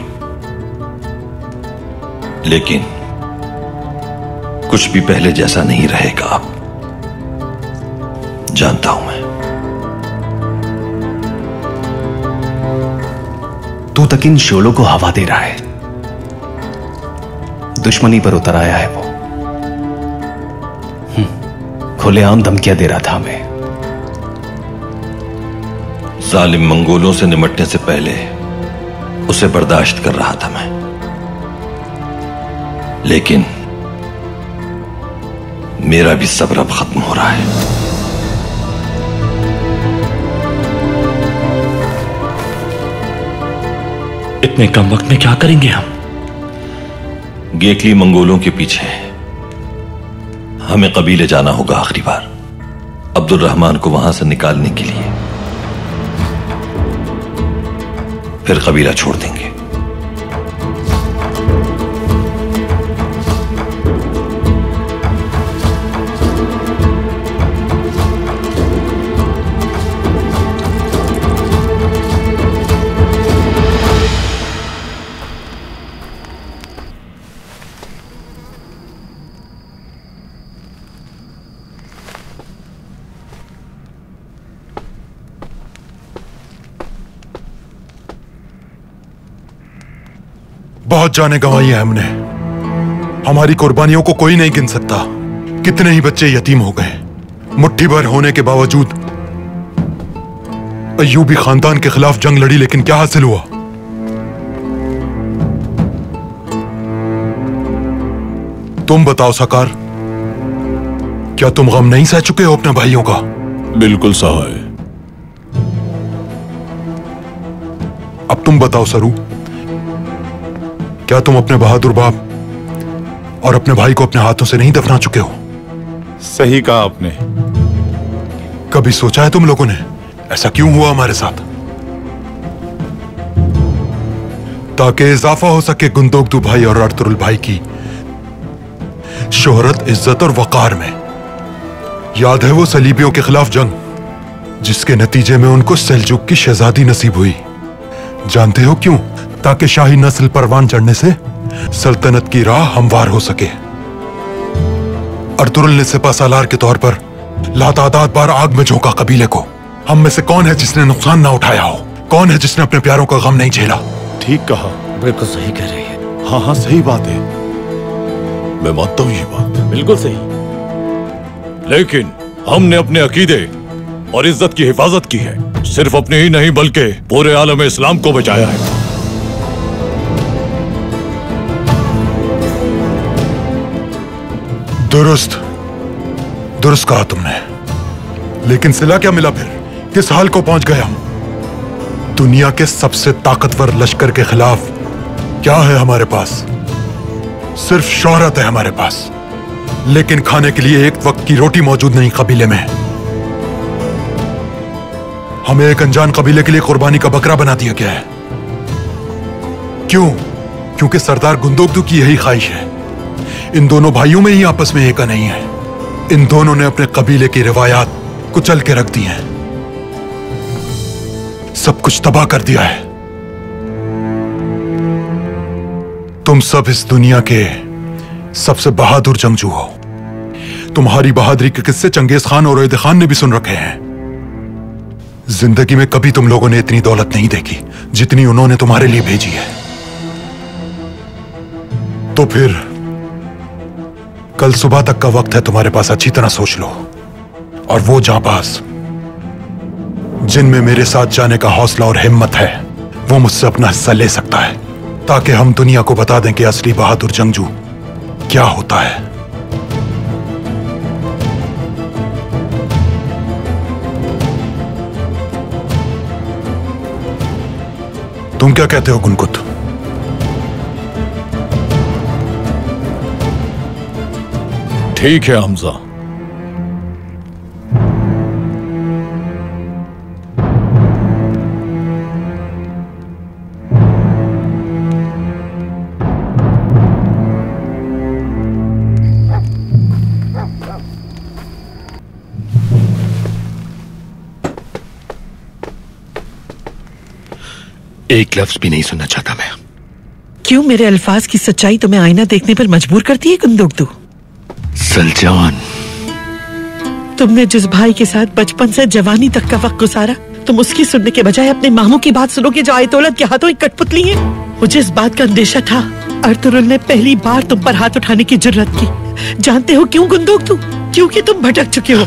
लेकिन कुछ भी पहले जैसा नहीं रहेगा अब, जानता हूं मैं। तू तक इन शोलों को हवा दे रहा है, दुश्मनी पर उतर आया है वो। खुलेआम धमकियां दे रहा था हमें। जालिम मंगोलों से निमटने से पहले उसे बर्दाश्त कर रहा था मैं, लेकिन मेरा भी सब्र अब खत्म हो रहा है। इतने कम वक्त में क्या करेंगे हम? गेकली मंगोलों के पीछे हमें कबीले जाना होगा आखिरी बार, अब्दुल रहमान को वहां से निकालने के लिए। फिर कबीला छोड़ देंगे। बहुत जाने गंवाई है हमने। हमारी कुर्बानियों को कोई नहीं गिन सकता। कितने ही बच्चे यतीम हो गए। मुट्ठी भर होने के बावजूद अय्यूबी खानदान के खिलाफ जंग लड़ी, लेकिन क्या हासिल हुआ? तुम बताओ सरकार, क्या तुम गम नहीं सह चुके हो अपने भाइयों का? बिल्कुल सहा है। अब तुम बताओ सरू, क्या तुम अपने बहादुर बाप और अपने भाई को अपने हाथों से नहीं दफना चुके हो? सही कहा आपने। कभी सोचा है तुम लोगों ने ऐसा क्यों हुआ हमारे साथ? ताकि इजाफा हो सके गुंदोगदू भाई और अर्तुरुल भाई की शोहरत, इज्जत और वकार में। याद है वो सलीबियों के खिलाफ जंग, जिसके नतीजे में उनको सेल्जुक की शहजादी नसीब हुई। जानते हो क्यों? ताकि शाही नस्ल परवान चढ़ने से सल्तनत की राह हमवार हो सके। अर्तुरुल ने सिपहसालार के तौर पर लातादाद बार आग में झोंका कबीले को। हम में से कौन है जिसने नुकसान ना उठाया हो? कौन है जिसने अपने प्यारों का गम नहीं झेला? ठीक कहा। बिल्कुल सही कह रही है। हाँ हाँ सही बात है, मैं मानता हूं ये बात। बिल्कुल सही। लेकिन हमने अपने अकीदे और इज्जत की हिफाजत की है। सिर्फ अपने ही नहीं बल्कि पूरे आलम इस्लाम को बचाया है। दुरुस्त दुरुस्त कहा तुमने, लेकिन सिला क्या मिला? फिर किस हाल को पहुंच गए हम? दुनिया के सबसे ताकतवर लश्कर के खिलाफ क्या है हमारे पास? सिर्फ शोहरत है हमारे पास, लेकिन खाने के लिए एक वक्त की रोटी मौजूद नहीं कबीले में। हमें एक अनजान कबीले के लिए कुर्बानी का बकरा बना दिया गया है। क्यों? क्योंकि सरदार गुंदोगदू की यही ख्वाहिश है। इन दोनों भाइयों में ही आपस में एका नहीं है। इन दोनों ने अपने कबीले की रिवायात कुचल के रख दी हैं, सब कुछ तबाह कर दिया है। तुम सब इस दुनिया के सबसे बहादुर जंगजू हो। तुम्हारी बहादुरी के किस्से चंगेज खान और ओयद खान ने भी सुन रखे हैं। जिंदगी में कभी तुम लोगों ने इतनी दौलत नहीं देखी जितनी उन्होंने तुम्हारे लिए भेजी है। तो फिर कल सुबह तक का वक्त है तुम्हारे पास, अच्छी तरह सोच लो। और वो जांबाज जिनमें मेरे साथ जाने का हौसला और हिम्मत है, वो मुझसे अपना हिस्सा ले सकता है, ताकि हम दुनिया को बता दें कि असली बहादुर जंगजू क्या होता है। तुम क्या कहते हो गुनकुत? ठीक है हमजा। एक लफ्ज भी नहीं सुनना चाहता मैं। क्यों मेरे अल्फाज की सच्चाई तुम्हें आईना देखने पर मजबूर करती है कुंदुक्तू? सलजान, तुमने जिस भाई के साथ बचपन से जवानी तक का वक्त गुजारा, तुम उसकी सुनने के बजाय अपने मामू की बात सुनोगे जो आयतोलत के हाथों एक कठपुतली है। मुझे इस बात का अंदेशा था अर्तुरुल ने पहली बार तुम पर हाथ उठाने की जुर्रत की। जानते हो क्यों कुंदुक्तू? क्योंकि तुम भटक चुके हो।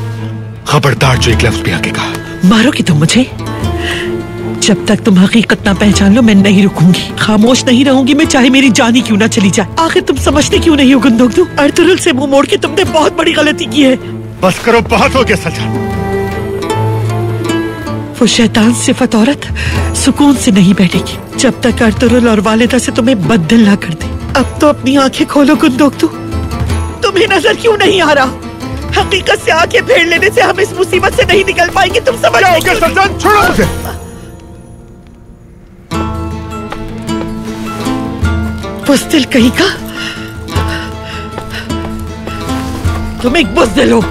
खबरदार जो एक लफ्ज भी आगे कहा। मारोगे तुम मुझे? जब तक तुम हकीकत ना पहचान लो मैं नहीं रुकूंगी, खामोश नहीं रहूंगी मैं, चाहे मेरी जान क्यों ना चली जाए। आखिर तुम समझते क्यों नहीं हो कुंदुक्तू? अर्तुरुल से मुंह मोड़ के तुमने बहुत बड़ी गलती की है। बस करो, बहुत हो गया सलजान। वो शैतान सिफत औरत सुकून से नहीं बैठेगी जब तक अर्तुरुल और वालिदा से तुम्हें बददिल ना कर दे। अब तो अपनी आंखें खोलो कुंदुक्तू, तुम्हें नजर क्यों नहीं आ रहा? हकीकत से आंखें फेर लेने से हम इस मुसीबत से नहीं निकल पाएंगे। तुम समझ रहे हो? सलजान छोड़ो मुझे। बुज़दिल कहीं का, तुम एक बुज़दिल हो।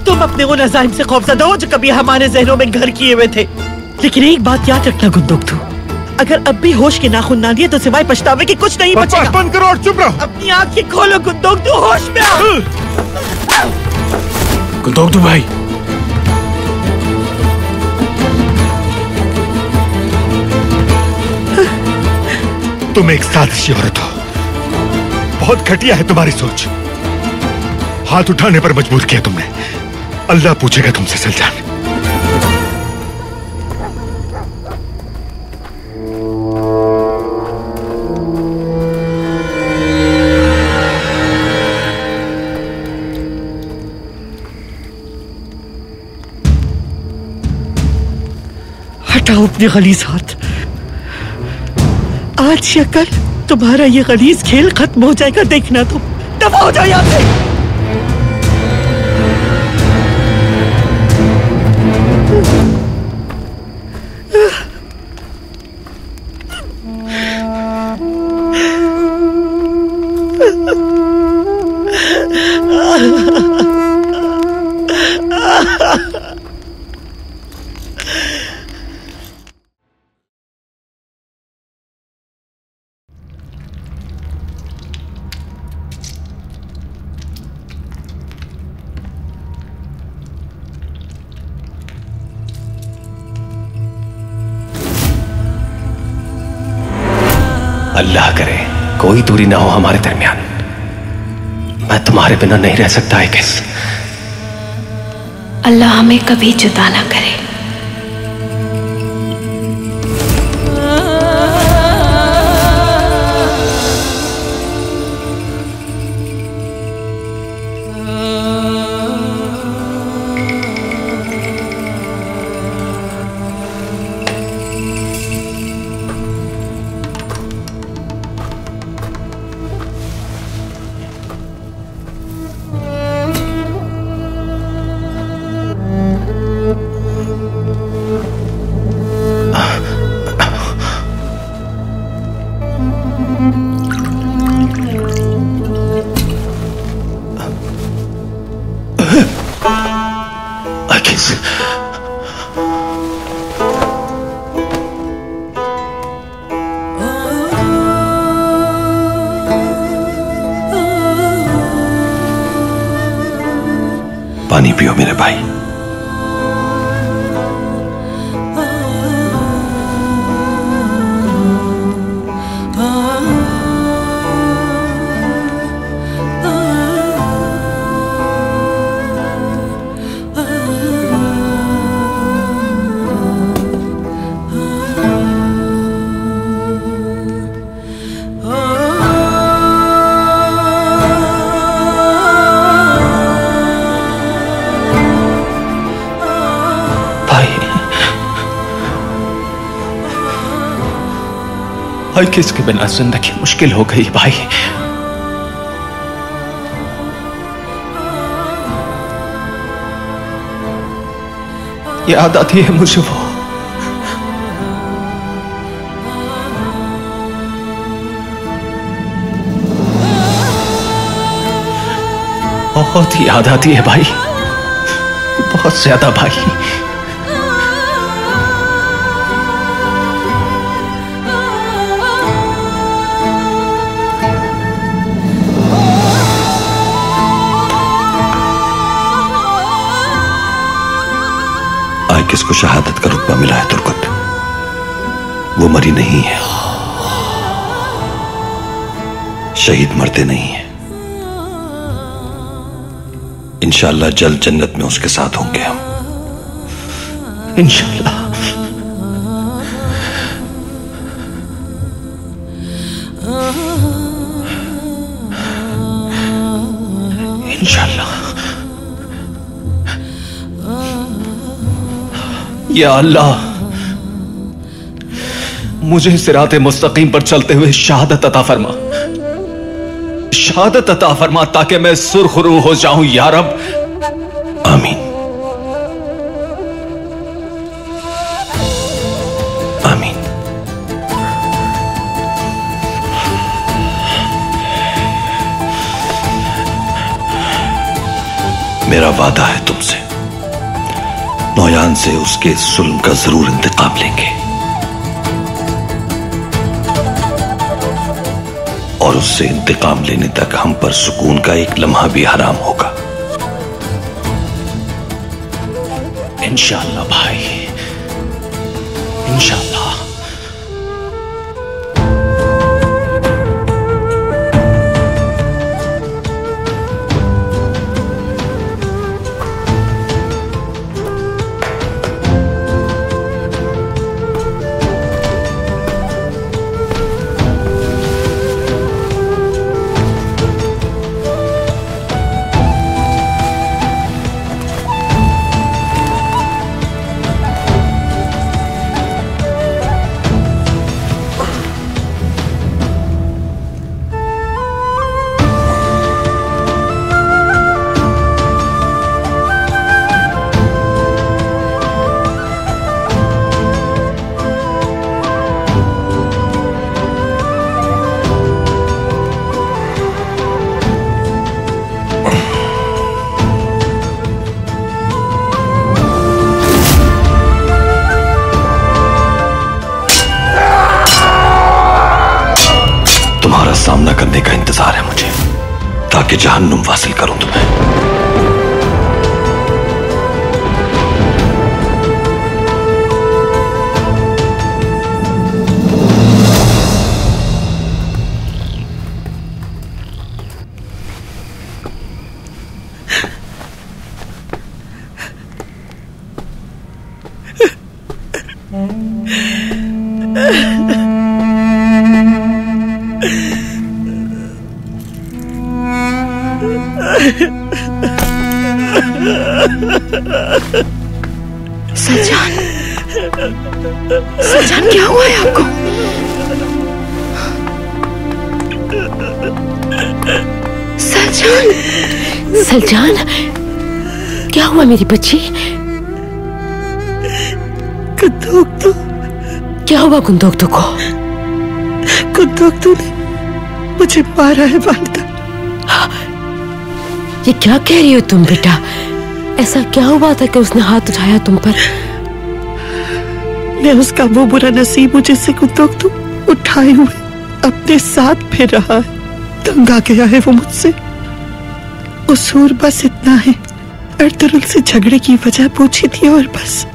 तुम अपने उन अज़ाइम से खौफज़दा हो जो कभी हमारे ज़हनों में घर किए हुए थे। लेकिन एक बात याद रखना कुंदुक्तू, अगर अब भी होश के नाखून ना लिए तो सिवाय पछतावे के कुछ नहीं बचेगा। बंद करो और चुप रहो। अपनी आंखें खोलो कुंदुक्तू, होश में आओ। कुंदुक्तू भाई, तुम एक साजिशी औरत हो। बहुत घटिया है तुम्हारी सोच। हाथ उठाने पर मजबूर किया तुमने। अल्लाह पूछेगा तुमसे सलजान। हटाओ अपने गलीज हाथ। आज या कल तुम्हारा ये गलीज खेल खत्म हो जाएगा, देखना तुम। दफा हो जाओ यहाँ से। अल्लाह करे कोई दूरी ना हो हमारे दरमियान। मैं तुम्हारे बिना नहीं रह सकता है। किस अल्लाह हमें कभी जुदा ना करे। पानी पियो मेरे भाई। भाई किसके बिना जिंदगी मुश्किल हो गई भाई। याद आती है मुझे वो बहुत याद आती है भाई, बहुत ज्यादा भाई। जिसको शहादत का रुतबा मिला है तुर्कत, वो मरी नहीं है। शहीद मरते नहीं है। इंशाअल्लाह जल्द जन्नत में उसके साथ होंगे हम, इंशाअल्लाह। इंशाअल्लाह। या अल्लाह, मुझे सिराते मुस्तकीम पर चलते हुए शहादत अता फरमा, शहादत अता फरमा, ताकि मैं सुरखरू हो जाऊं या रब। आमीन आमीन। मेरा वादा है तुमसे, नौयान से उसके जुल्म का जरूर इंतकाम लेंगे और उससे इंतकाम लेने तक हम पर सुकून का एक लम्हा भी हराम होगा। इंशाअल्लाह भाई, इंशाअल्लाह। सामना करने का इंतजार है मुझे, ताकि जहन्नुम वासिल करूं तुम्हें। सलजान, सलजान क्या हुआ है आपको? सलजान, सलजान क्या हुआ मेरी बच्ची? गुंदोगतु। क्या हुआ गुंदोगतु को? गुंदोगतु ने मुझे मारा है वालिदा। ये क्या कह रही हो तुम बेटा? ऐसा क्या हुआ था कि उसने हाथ उठाया तुम पर? मैं उसका वो बुरा नसीब जिससे गुंदोगतु उठाए हुए अपने साथ फिर रहा है। तंग आ गया है वो मुझसे। कसूर बस इतना है, अर्तुरुल से झगड़े की वजह पूछी थी और बस।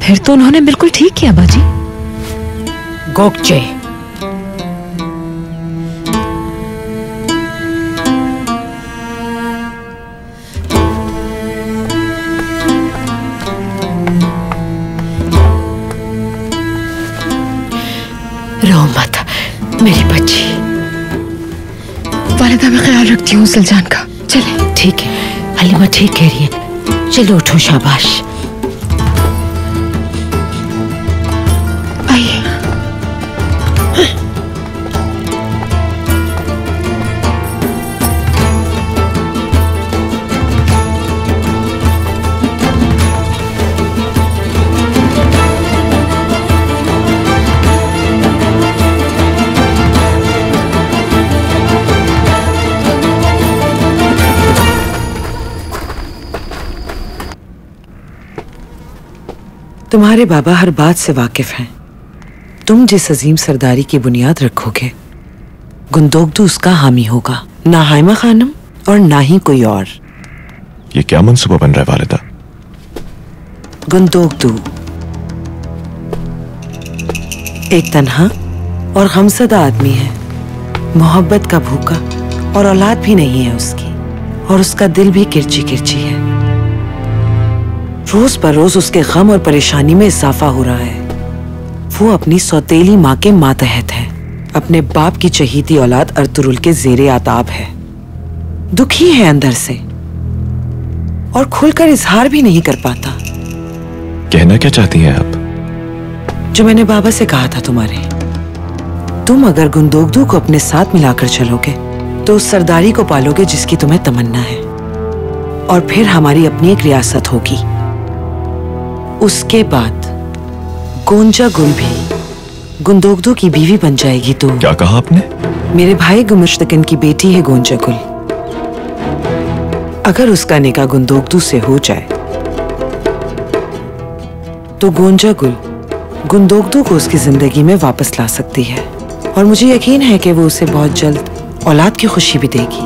फिर तो उन्होंने बिल्कुल ठीक किया बाजी। गोकचे, रो मत मेरी बच्ची। वालिदा मैं ख्याल रखती हूँ सलजान का। चले। ठीक है, हलीमा ठीक कह रही है। चलो उठो, शाबाश। आइए। तुम्हारे बाबा हर बात से वाकिफ हैं। तुम जिस अजीम सरदारी की बुनियाद रखोगे, गुंदोगतु उसका हामी होगा, ना हाइमा खानम और ना ही कोई और। ये क्या मंसूबा बन रहा है वालिदा? गुंदोगदू एक तन्हा और गमज़दा आदमी है, मोहब्बत का भूखा, और औलाद भी नहीं है उसकी, और उसका दिल भी किरची किरची है। रोज पर रोज उसके गम और परेशानी में इजाफा हो रहा है। वो अपनी सौतेली माँ के मातहत है, अपने बाप की चहीती औलाद अर्तुरुल के ज़ेरे आताब है। दुखी है अंदर से और खुलकर इजहार भी नहीं कर पाता। कहना क्या चाहती हैं आप? जो मैंने बाबा से कहा था तुम्हारे, तुम अगर गुंदोगदू को अपने साथ मिलाकर चलोगे तो उस सरदारी को पालोगे जिसकी तुम्हें तमन्ना है, और फिर हमारी अपनी एक रियासत होगी। उसके बाद गोंजा गुल भी गुंदोगदू की बीवी बन जाएगी। तो क्या कहा आपने? मेरे भाई गुमुश्तकिन की बेटी है गोंजा गुल। अगर उसका निकाह गुंदोगदू से हो जाए तो गोंजा गुल गुंदोगदू को उसकी जिंदगी में वापस ला सकती है, और मुझे यकीन है कि वो उसे बहुत जल्द औलाद की खुशी भी देगी।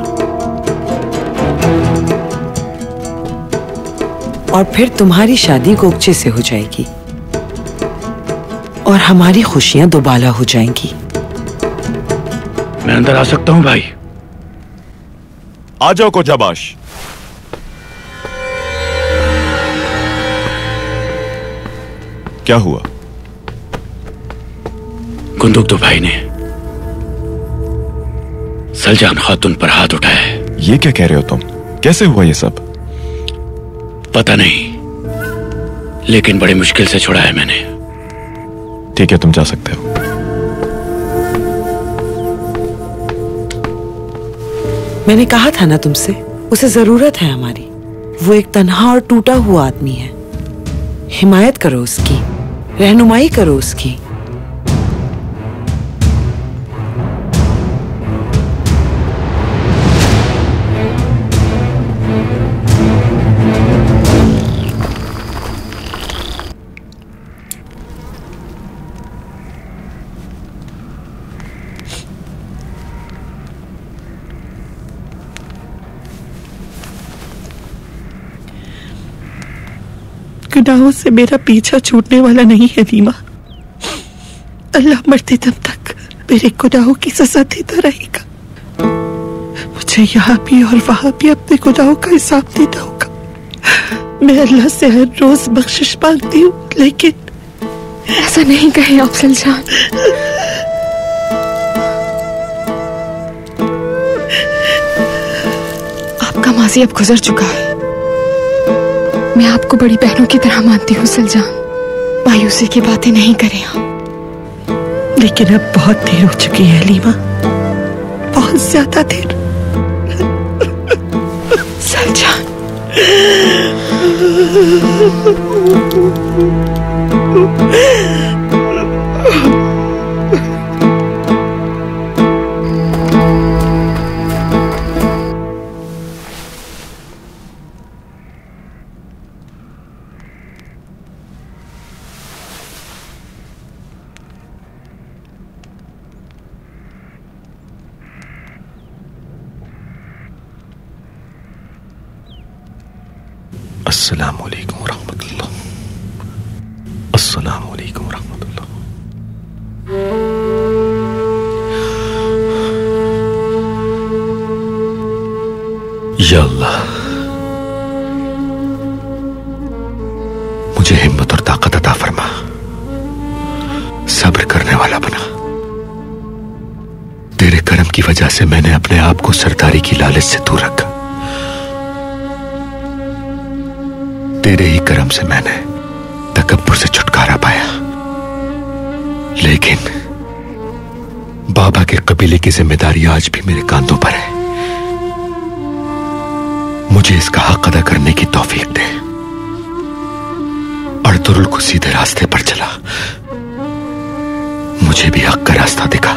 और फिर तुम्हारी शादी गोगचे से हो जाएगी और हमारी खुशियां दोबाला हो जाएंगी। मैं अंदर आ सकता हूं भाई? आ जाओ कोजाबाश। क्या हुआ? गुंदोगदू भाई ने सलजान खातून पर हाथ उठाया है। ये क्या कह रहे हो तुम? कैसे हुआ ये सब? पता नहीं, लेकिन बड़ी मुश्किल से छुड़ाया मैंने। ठीक है, तुम जा सकते हो। मैंने कहा था ना तुमसे, उसे जरूरत है हमारी। वो एक तन्हा और टूटा हुआ आदमी है। हिमायत करो उसकी, रहनुमाई करो उसकी। गुनाहों से मेरा पीछा छूटने वाला नहीं है रीमा। अल्लाह मरते दम तक मेरे गुनाहों की सजा देता रहेगा। मुझे यहाँ भी और वहां भी अपने गुनाहों का हिसाब देना होगा। मैं अल्लाह से हर रोज बख्शिश मांगती हूँ, लेकिन ऐसा नहीं कहे आप सलजान। आपका माजी अब गुजर चुका है। मैं आपको बड़ी बहनों की तरह मानती हूँ सलजान। मायूसी की बातें नहीं करें आप। लेकिन अब बहुत देर हो चुकी है लीमा, बहुत ज्यादा देर। सलजान। अस्सलाम वालेकुम रहमतुल्लाह। अस्सलाम वालेकुम रहमतुल्लाह। या अल्लाह, मुझे हिम्मत और ताकत अता फरमा, सब्र करने वाला बना। तेरे करम की वजह से मैंने अपने आप को सरदारी की लालच से दूर रखा। तेरे ही करम से मैंने तकब्बुर से छुटकारा पाया। लेकिन बाबा के कबीले की जिम्मेदारी आज भी मेरे कांधों पर है। मुझे इसका हक अदा करने की तौफीक दे। अर्तुरुल को सीधे रास्ते पर चला, मुझे भी हक का रास्ता दिखा।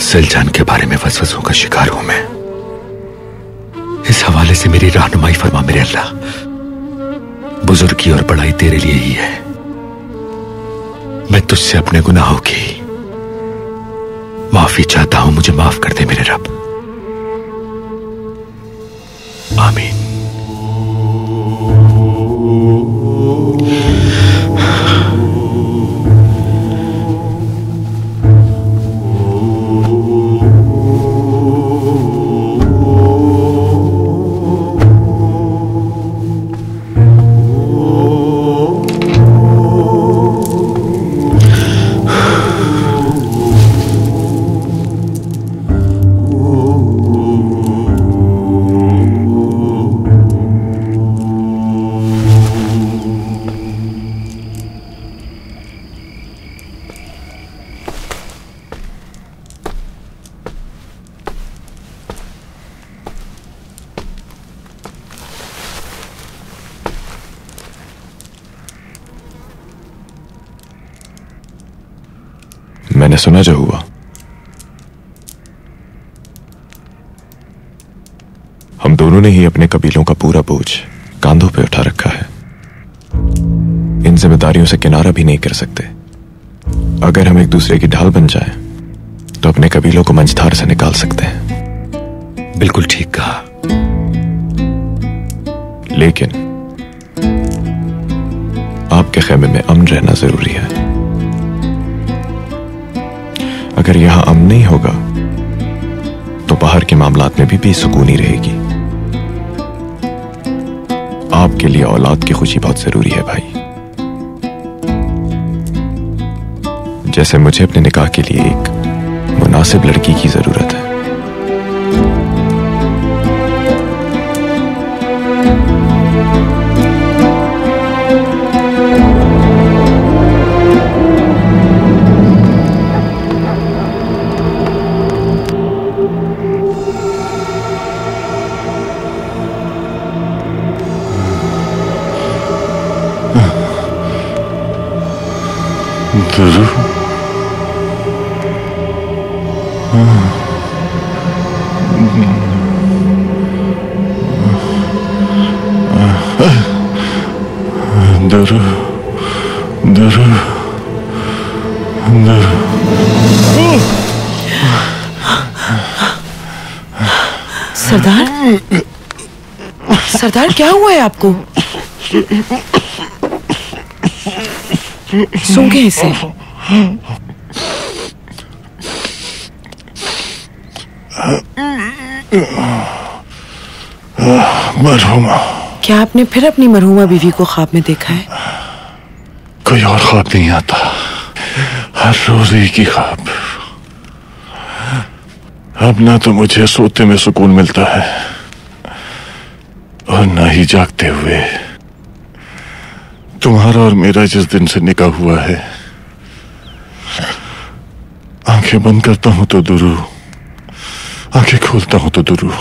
सलजान के बारे में वसवसों का शिकार हूं मैं। इस हवाले से मेरी रहनुमाई फरमा मेरे अल्लाह। बुजुर्गी और बड़ाई तेरे लिए ही है। मैं तुझसे अपने गुनाहों की माफी चाहता हूं, मुझे माफ कर दे मेरे रब। आमीन। मैंने सुना जो हुआ। हम दोनों ने ही अपने कबीलों का पूरा बोझ कांधों पे उठा रखा है। इन जिम्मेदारियों से किनारा भी नहीं कर सकते। अगर हम एक दूसरे की ढाल बन जाएं, तो अपने कबीलों को मंझधार से निकाल सकते हैं। बिल्कुल ठीक कहा। लेकिन आपके खेमे में अमन रहना जरूरी है। अगर यहां अमन नहीं होगा तो बाहर के मामलात में भी बेसुकूनी रहेगी। आपके लिए औलाद की खुशी बहुत जरूरी है भाई। जैसे मुझे अपने निकाह के लिए एक मुनासिब लड़की की जरूरत है। सरदार, सरदार क्या हुआ है आपको? सूंघे इसे। मरहुमा। क्या आपने फिर अपनी मरहुमा बीवी को ख्वाब में देखा है? कोई और ख्वाब नहीं आता, हर रोज एक ही ख्वाब। अब ना तो मुझे सोते में सुकून मिलता है और ना ही जागते हुए। तुम्हारा और मेरा जिस दिन से निकाह हुआ है, आंखें बंद करता हूं तो दुरू, आंखें खोलता हूं तो दुरू।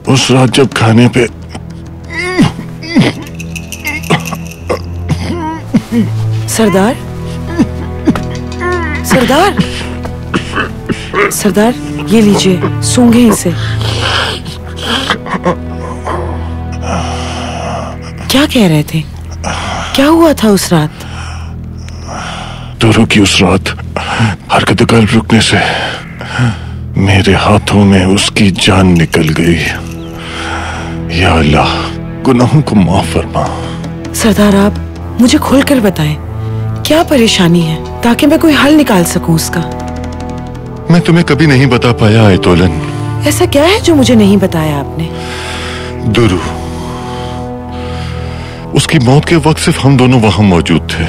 उस रात जब खाने पे सरदार, सरदार, सरदार ये लीजिए, सूंघे इसे। क्या कह रहे थे? क्या हुआ था उस रात? दुरू की उस रात हरकत कल्ब रुकने से मेरे हाथों में उसकी जान निकल गई। या अल्लाह, गुनाहों को माफ फरमा। सरदार आप मुझे खोलकर बताएं, क्या परेशानी है ताकि मैं कोई हल निकाल सकूं उसका। मैं तुम्हें कभी नहीं बता पाया आयतोलन। ऐसा क्या है जो मुझे नहीं बताया आपने? दुरू, उसकी मौत के वक्त सिर्फ हम दोनों वहां मौजूद थे।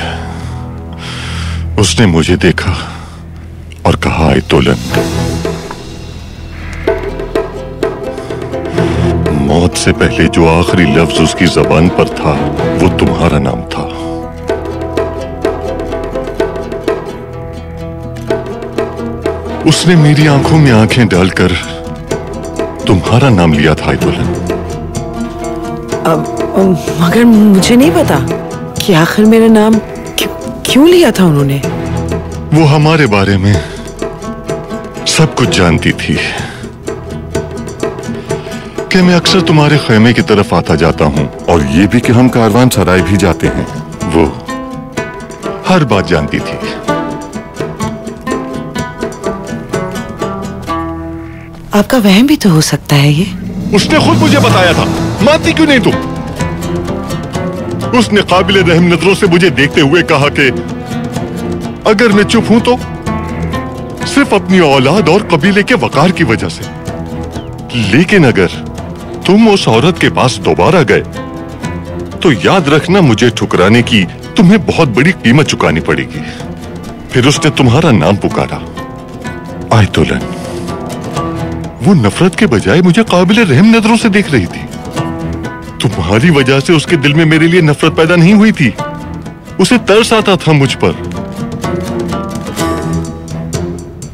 उसने मुझे देखा और कहा, आयतोलन, मौत से पहले जो आखिरी लफ्ज उसकी जबान पर था वो तुम्हारा नाम था। उसने मेरी आंखों में आंखें डालकर तुम्हारा नाम लिया था आयतोलन। मगर मुझे नहीं पता कि आखिर मेरा नाम क्यों लिया था उन्होंने। वो हमारे बारे में सब कुछ जानती थी कि मैं अक्सर तुम्हारे खेमे की तरफ आता जाता हूं, और ये भी कि हम कारवान सराय भी जाते हैं। वो हर बात जानती थी। आपका वहम भी तो हो सकता है ये। उसने खुद मुझे बताया था, मानती क्यों नहीं तुम? उसने काबिल रहम नजरों से मुझे देखते हुए कहा कि अगर मैं चुप हूं तो सिर्फ अपनी औलाद और कबीले के वकार की वजह से, लेकिन अगर तुम उस औरत के पास दोबारा गए तो याद रखना, मुझे ठुकराने की तुम्हें बहुत बड़ी कीमत चुकानी पड़ेगी। फिर उसने तुम्हारा नाम पुकारा, आयतोलन। वो नफरत के बजाय मुझे काबिल रहम नजरों से देख रही थी। तुम्हारी वजह से उसके दिल में मेरे लिए नफरत पैदा नहीं हुई थी, उसे तरस आता था मुझ पर।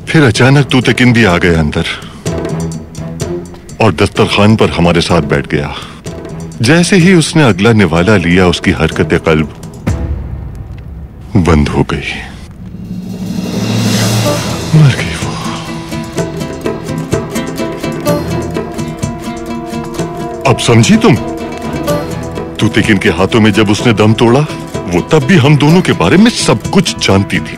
फिर अचानक तू तकिंदी आ गया अंदर और दस्तरखान पर हमारे साथ बैठ गया। जैसे ही उसने अगला निवाला लिया, उसकी हरकत कल्ब बंद हो गई, मर गई वो। अब समझी तुम? तूतिकिन के हाथों में जब उसने दम तोड़ा, वो तब भी हम दोनों के बारे में सब कुछ जानती थी।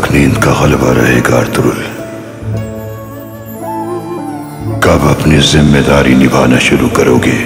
नींद का गलबा रहेगा अर्तुरुल? कब अपनी जिम्मेदारी निभाना शुरू करोगे?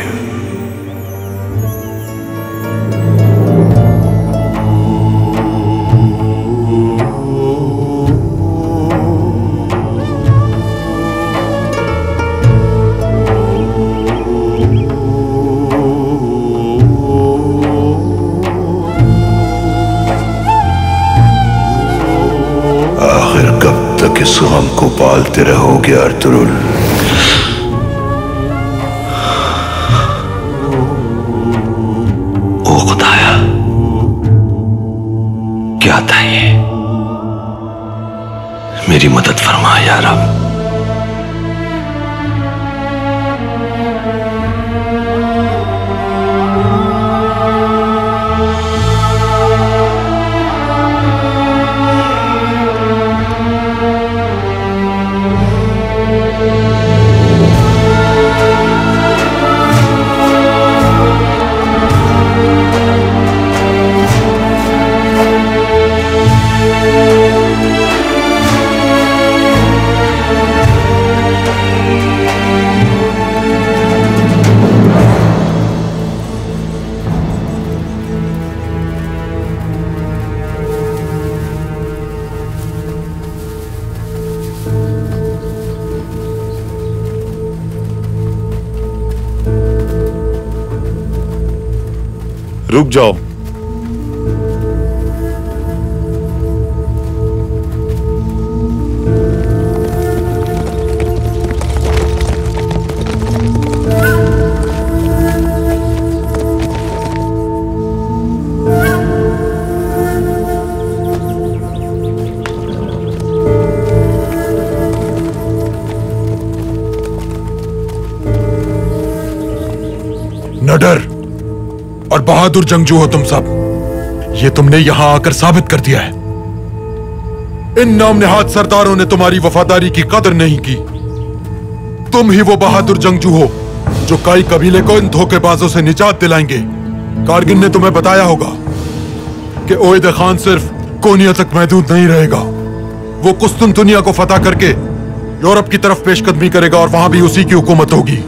इस गम को पालते रहोगे अर्तुरुल? ओ खुदाया, क्या था ये? मेरी मदद फरमा या रब। रुक जाओ। नडर और बहादुर जंगजू हो तुम सब। ये तुमने यहां आकर साबित कर दिया है। इन नामनिहाद सरदारों ने तुम्हारी वफादारी की कदर नहीं की। तुम ही वो बहादुर जंगजू हो जो काई कबीले को इन धोखेबाजों से निजात दिलाएंगे। कारगिल ने तुम्हें बताया होगा कि ओयद खान सिर्फ कोनिया तक महदूद नहीं रहेगा। वो कुस्तुनतुनिया को फतह करके यूरोप की तरफ पेशकदमी करेगा और वहां भी उसी की हुकूमत होगी।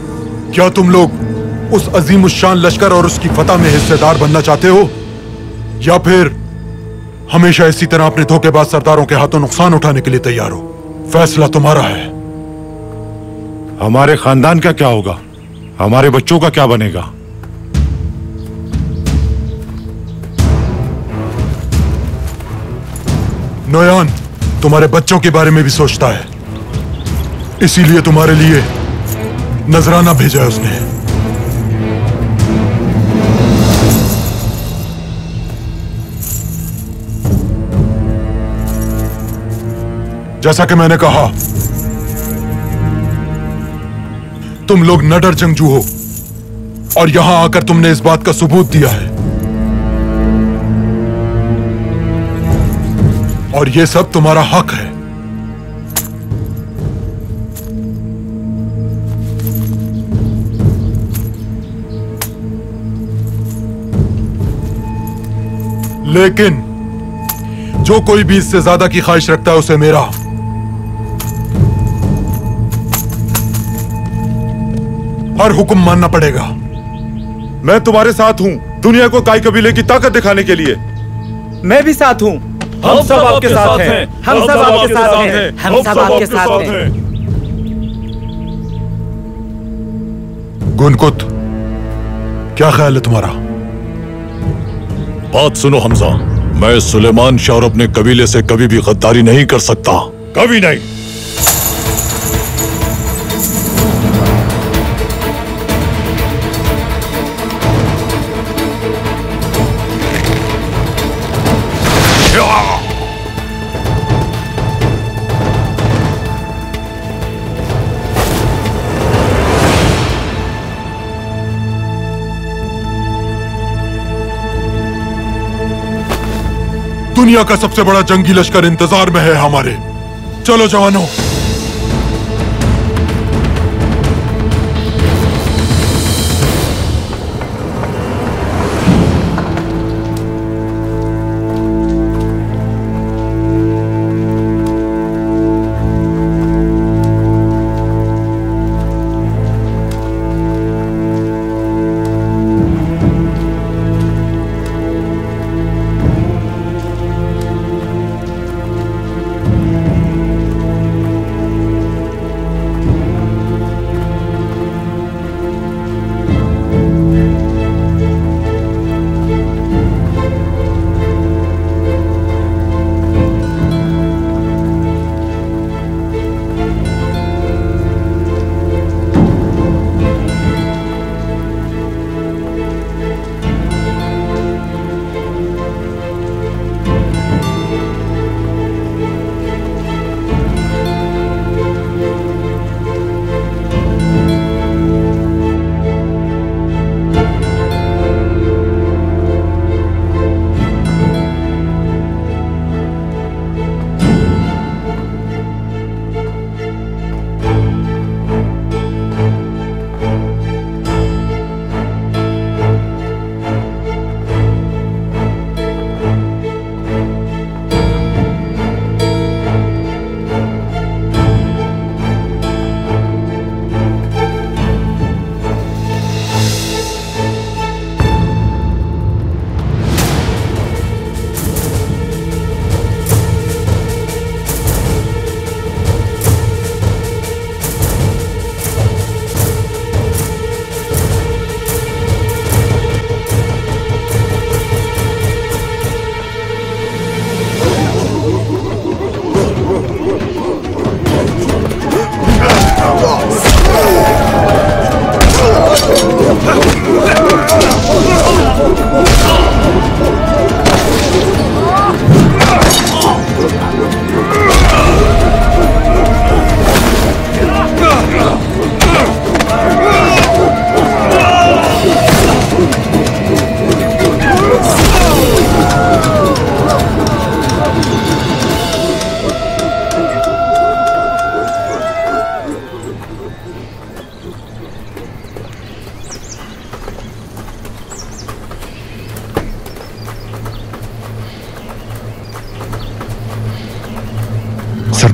क्या तुम लोग उस अजीमुश्शान लश्कर और उसकी फतह में हिस्सेदार बनना चाहते हो, या फिर हमेशा इसी तरह अपने धोखेबाज सरदारों के हाथों नुकसान उठाने के लिए तैयार हो? फैसला तुम्हारा है। हमारे खानदान का क्या होगा? हमारे बच्चों का क्या बनेगा? नोयान तुम्हारे बच्चों के बारे में भी सोचता है, इसीलिए तुम्हारे लिए नजराना भेजा है उसने। जैसा कि मैंने कहा, तुम लोग नडर जंगजू हो और यहां आकर तुमने इस बात का सबूत दिया है। और यह सब तुम्हारा हक है। लेकिन जो कोई भी इससे ज्यादा की ख्वाहिश रखता है उसे मेरा हर हुक्म मानना पड़ेगा। मैं तुम्हारे साथ हूं दुनिया को काई कबीले की ताकत दिखाने के लिए। मैं भी साथ हूं। हम सब आपके साथ हैं। हम सब आपके साथ हैं। हम सब आपके साथ हैं। गुनकुत, क्या ख्याल है तुम्हारा? बात सुनो हमजा, मैं सुलेमान शाह और अपने कबीले से कभी भी गद्दारी नहीं कर सकता, कभी नहीं। दुनिया का सबसे बड़ा जंगी लश्कर इंतजार में है हमारे। चलो जवानों।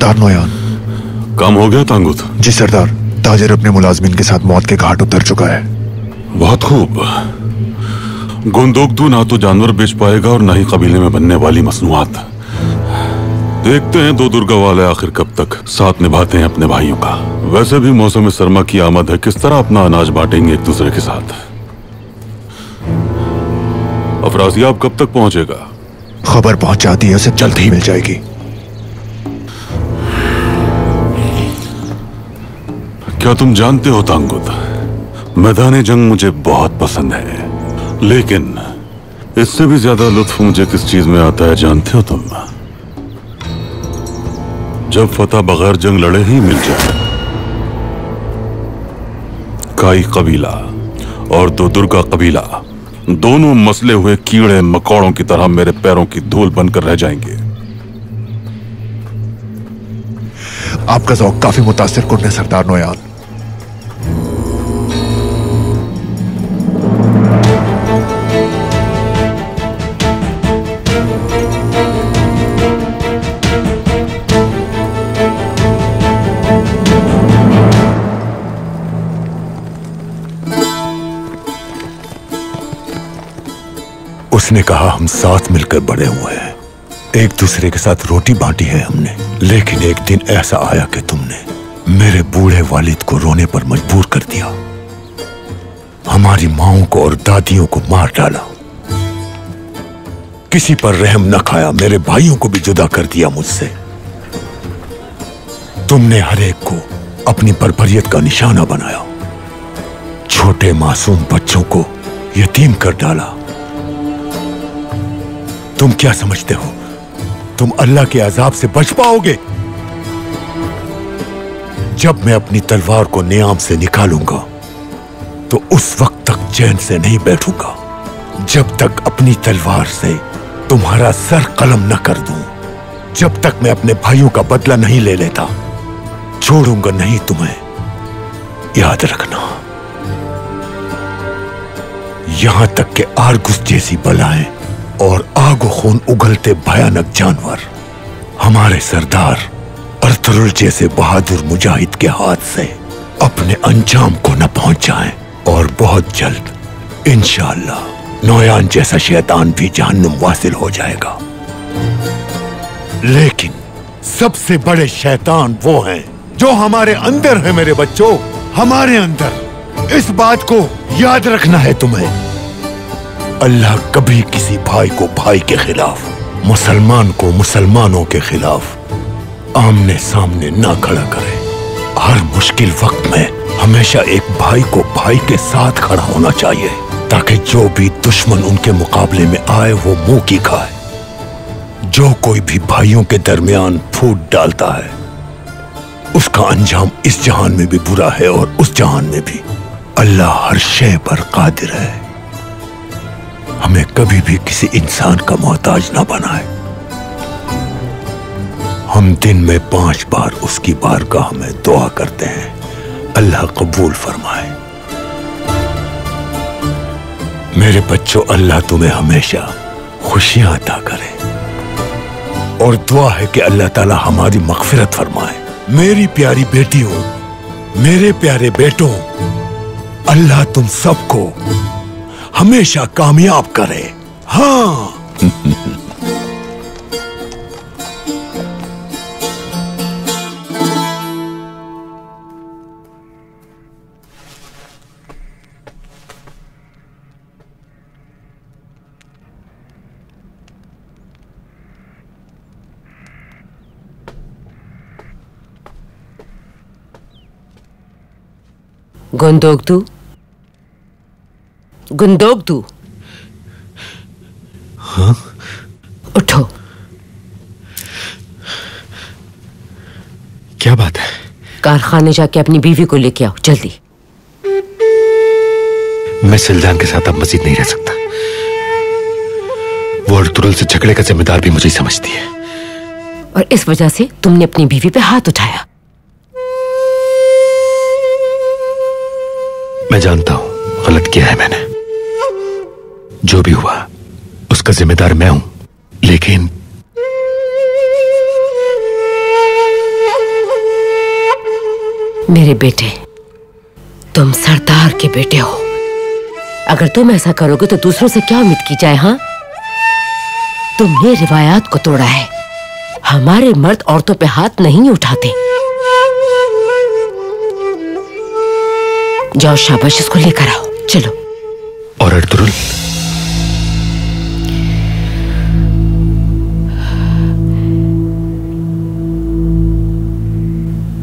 सरदार नोयान। काम हो गया तांगुत? जी सरदार, ताजिर अपने मुलाजमिन के साथ मौत के घाट उतर चुका है। बहुत खूब। गोंदोगदू ना तो जानवर बेच पाएगा और ना ही कबीले में बनने वाली मसनूआत। देखते हैं दो दुर्गा वाले आखिर कब तक साथ निभाते हैं अपने भाइयों का। वैसे भी मौसम सरमा की आमद है, किस तरह अपना अनाज बांटेंगे एक दूसरे के साथ। अफराजियाब कब तक पहुंचेगा? खबर पहुंच जाती है, उसे जल्द ही मिल जाएगी। क्या तुम जानते हो तांगुत, मैदान जंग मुझे बहुत पसंद है, लेकिन इससे भी ज्यादा लुत्फ मुझे किस चीज में आता है जानते हो तुम? जब फतह बगैर जंग लड़े ही मिल जाए। काई कबीला और दो दुर्गा कबीला दोनों मसले हुए कीड़े मकोड़ों की तरह मेरे पैरों की धूल बनकर रह जाएंगे। आपका ज़ौक़ काफी मुतासिर कुन है सरदार नोयान। उसने कहा हम साथ मिलकर बड़े हुए हैं, एक दूसरे के साथ रोटी बांटी है हमने, लेकिन एक दिन ऐसा आया कि तुमने मेरे बूढ़े वालिद को रोने पर मजबूर कर दिया, हमारी माओं को और दादियों को मार डाला, किसी पर रहम न खाया, मेरे भाइयों को भी जुदा कर दिया मुझसे। तुमने हर एक को अपनी बर्बरियत का निशाना बनाया, छोटे मासूम बच्चों को यतीम कर डाला। तुम क्या समझते हो तुम अल्लाह के अजाब से बच पाओगे? जब मैं अपनी तलवार को नियाम से निकालूंगा तो उस वक्त तक चैन से नहीं बैठूंगा जब तक अपनी तलवार से तुम्हारा सर कलम न कर दूं, जब तक मैं अपने भाइयों का बदला नहीं ले लेता। छोड़ूंगा नहीं तुम्हें, याद रखना। यहां तक कि आरगुस जैसी बलाएं और आगो खून उगलते भयानक जानवर हमारे सरदार अर्थरुल जैसे बहादुर मुजाहिद के हाथ से अपने अंजाम को न पहुंच जाएं, और बहुत जल्द इंशाअल्लाह नोयान जैसा शैतान भी जहन्नुम वासिल हो जाएगा। लेकिन सबसे बड़े शैतान वो हैं जो हमारे अंदर है मेरे बच्चों, हमारे अंदर। इस बात को याद रखना है तुम्हें। अल्लाह कभी किसी भाई को भाई के खिलाफ, मुसलमान को मुसलमानों के खिलाफ आमने सामने ना खड़ा करे। हर मुश्किल वक्त में हमेशा एक भाई को भाई के साथ खड़ा होना चाहिए, ताकि जो भी दुश्मन उनके मुकाबले में आए वो मुंह की खाए। जो कोई भी भाइयों के दरमियान फूट डालता है उसका अंजाम इस जहान में भी बुरा है और उस जहान में भी। अल्लाह हर शय पर कादिर है, हमें कभी भी किसी इंसान का मोहताज ना बनाए। हम दिन में 5 बार उसकी बारगाह में दुआ करते हैं, अल्लाह कबूल फरमाए। मेरे बच्चों, अल्लाह तुम्हें हमेशा खुशियां अता करे, और दुआ है कि अल्लाह ताला हमारी मग़फ़िरत फरमाए। मेरी प्यारी बेटियों, मेरे प्यारे बेटों, अल्लाह तुम सबको हमेशा कामयाब करे। हाँ। गुंदोगदू, गुंदोगदू, हाँ? उठो। क्या बात है? कारखाने जाके अपनी बीवी को लेके आओ जल्दी। मैं सिलजान के साथ अब मजीद नहीं रह सकता। वो अर्तुरुल से झगड़े का जिम्मेदार भी मुझे ही समझती है, और इस वजह से तुमने अपनी बीवी पे हाथ उठाया। मैं जानता हूं गलत किया है मैंने, जो भी हुआ उसका जिम्मेदार मैं हूं, लेकिन मेरे बेटे, तुम सरदार के बेटे हो। अगर तुम ऐसा करोगे तो दूसरों से क्या उम्मीद की जाए? हाँ, तुमने रिवायात को तोड़ा है। हमारे मर्द औरतों पे हाथ नहीं उठाते। जाओ, शाबाश, इसको लेकर आओ। चलो। और अर्तुरुल?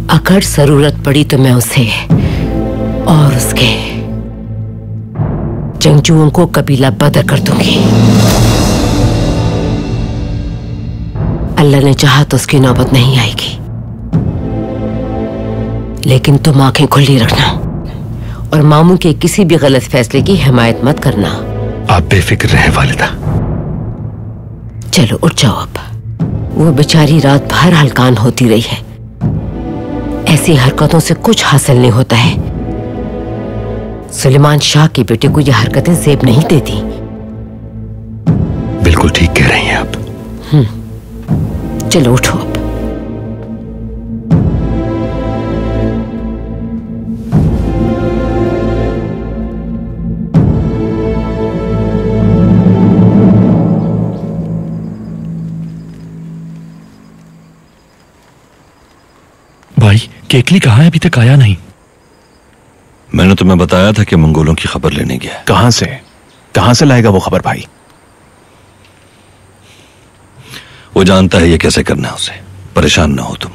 अगर जरूरत पड़ी तो मैं उसे और उसके जंगजुओं को कबीला बदर कर दूंगी। अल्लाह ने चाहा तो उसकी नौबत नहीं आएगी। लेकिन तुम आंखें खुली रखना और मामू के किसी भी गलत फैसले की हिमायत मत करना। आप बेफिक्र रहें वालिदा। चलो उठ जाओ अब। वो बेचारी रात भर हलकान होती रही है। ऐसी हरकतों से कुछ हासिल नहीं होता है। सुलेमान शाह के बेटे को ये हरकतें जेब नहीं देती। बिल्कुल ठीक कह रही हैं आप। चलो उठो अब। भाई, केकली कहाँ है? अभी तक आया नहीं। मैंने तुम्हें बताया था कि मंगोलों की खबर लेने गया। कहां से लाएगा वो खबर भाई? वो जानता है ये कैसे करना है उसे। परेशान ना हो तुम।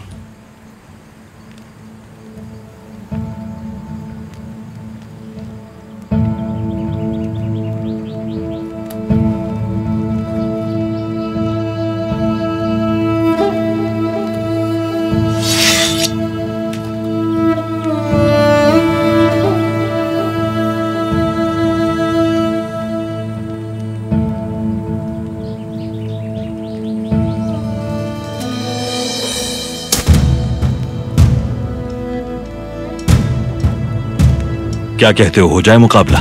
क्या कहते हो जाए मुकाबला?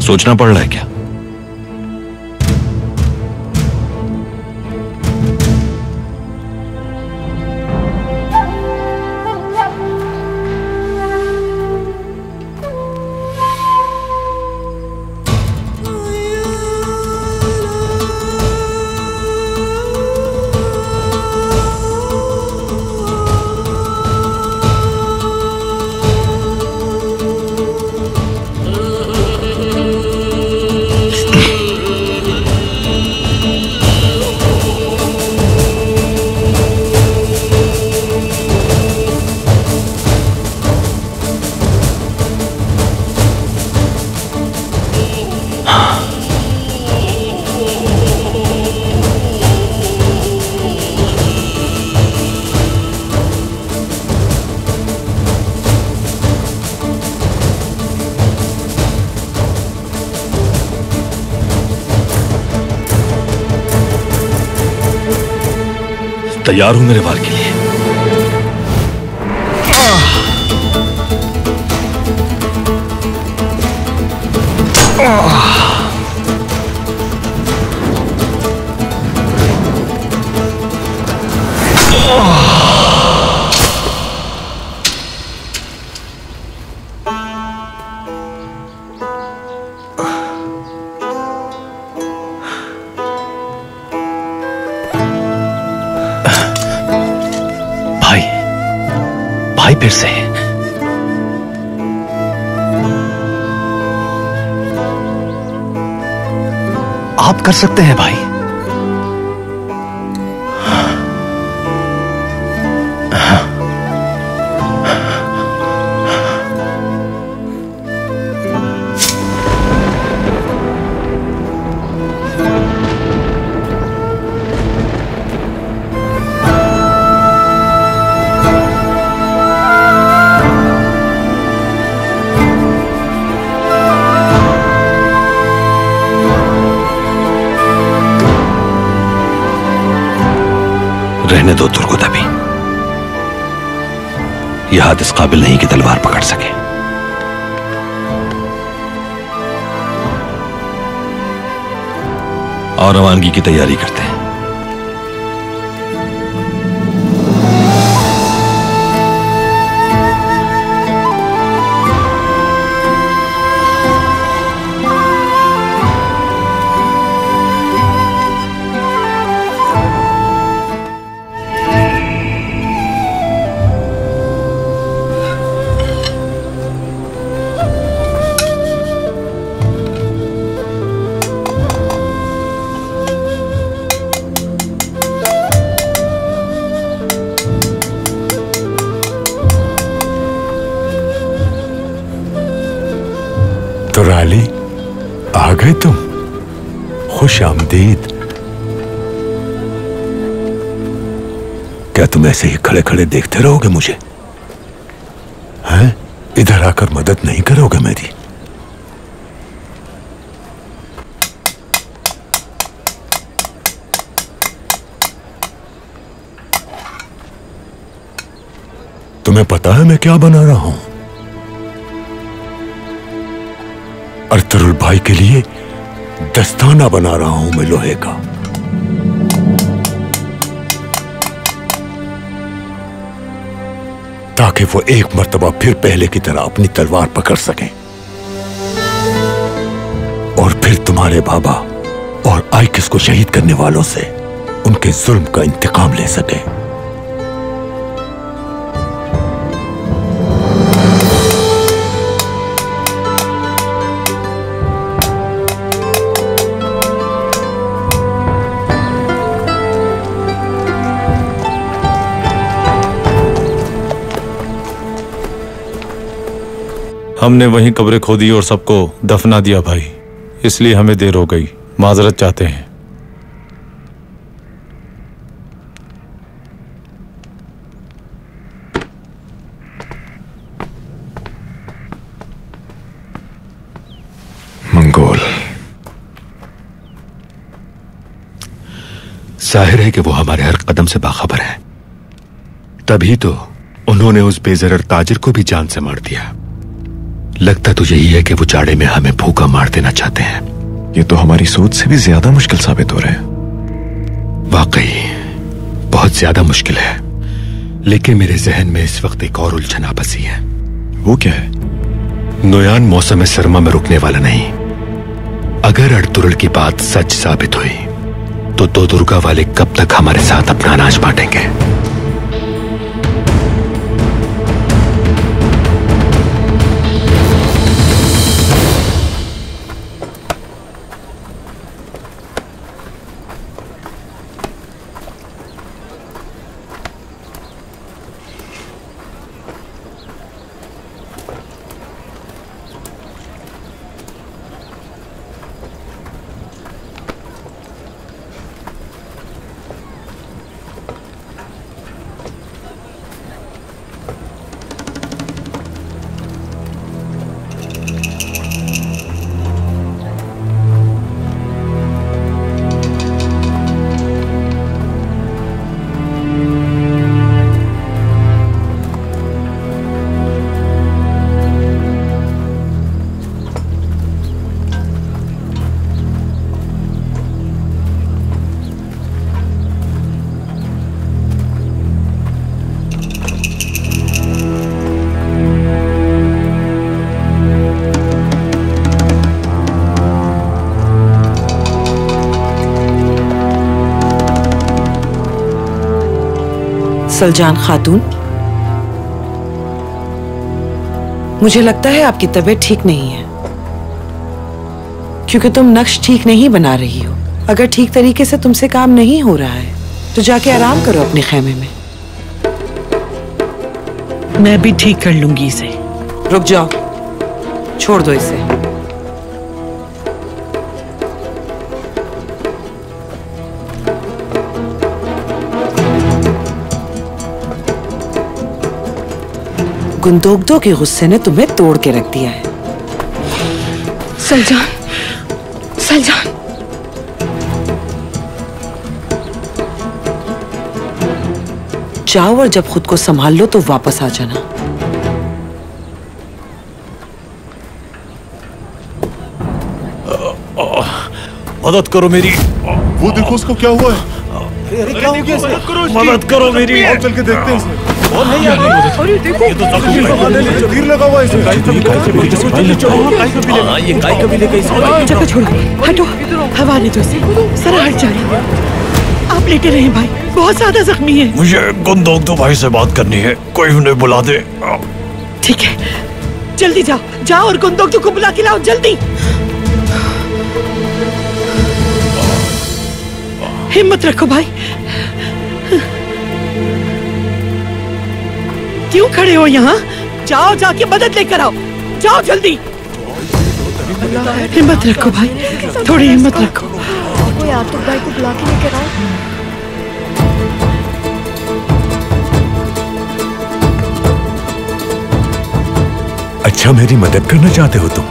सोचना पड़ रहा है क्या? तैयार हूं मेरे वार के लिए। भाई फिर से आप कर सकते हैं भाई। रहने दो तुर्गुत अभी। यह हाथ इस काबिल नहीं कि तलवार पकड़ सके। और रवानगी की तैयारी करते हैं। तो राली, आ गए तुम? खुश आमदीद। क्या तुम ऐसे ही खड़े खड़े देखते रहोगे मुझे? हैं? इधर आकर मदद नहीं करोगे मेरी? तुम्हें पता है मैं क्या बना रहा हूं? अर्तुरुल भाई के लिए दस्ताना बना रहा हूं मैं लोहे का। ताकि वो एक मर्तबा फिर पहले की तरह अपनी तलवार पकड़ सकें और फिर तुम्हारे बाबा और आइकिस को शहीद करने वालों से उनके जुल्म का इंतकाम ले सके। हमने वहीं कब्रें खोदी और सबको दफना दिया भाई, इसलिए हमें देर हो गई, माजरत चाहते हैं। मंगोल, जाहिर है कि वो हमारे हर कदम से बाखबर है, तभी तो उन्होंने उस बेजरर ताजिर को भी जान से मार दिया। लगता तो यही है कि वो जाड़े में हमें भूखा मार देना चाहते हैं। ये तो हमारी सोच से भी ज्यादा मुश्किल साबित हो रहा है। वाकई बहुत ज्यादा मुश्किल है, लेकिन मेरे जहन में इस वक्त एक और उलझन आपसी है। वो क्या है? नोयान मौसम सरमा में रुकने वाला नहीं। अगर अर्तुरुल की बात सच साबित हुई तो दो दुर्गा वाले कब तक हमारे साथ अपना अनाज बांटेंगे? सलजान खातून, मुझे लगता है आपकी तबीयत ठीक नहीं है, क्योंकि तुम नक्श ठीक नहीं बना रही हो। अगर ठीक तरीके से तुमसे काम नहीं हो रहा है तो जाके आराम करो अपने खेमे में। मैं भी ठीक कर लूंगी इसे। रुक जाओ, छोड़ दो इसे। गुंदोगदो के गुस्से ने तुम्हें तोड़ के रख दिया है। सलजान, सलजान, जाओ और जब खुद को संभाल लो तो वापस आ जाना। मदद करो मेरी। वो देखो उसको क्या हुआ है। अरे क्या हो गया इसे? मदद करो मेरी। और चल के देखते हैं इसे। और नहीं आ गई। अरे देखो तीर लगा हुआ है इसे। हाँ, ये गाय कबीले का ही जगह छोड़ो, हटो, हवा नहीं तो इसे सरा हट जा रही है। आप लेटे रहे भाई, बहुत ज्यादा जख्मी है। मुझे गुंदोगदो भाई से बात करनी है, कोई उन्हें बुला दे। ठीक है, जल्दी जाओ, जाओ और गुंदोगदो को बुला के लाओ जल्दी। हिम्मत रखो भाई। क्यों खड़े हो यहाँ? जाओ, जाके मदद लेकर आओ, जाओ जल्दी। हिम्मत रखो भाई, थोड़ी हिम्मत रखो। कोई आतुक भाई को बुला के लेकर आओ। अच्छा, मेरी मदद करना चाहते हो तुम?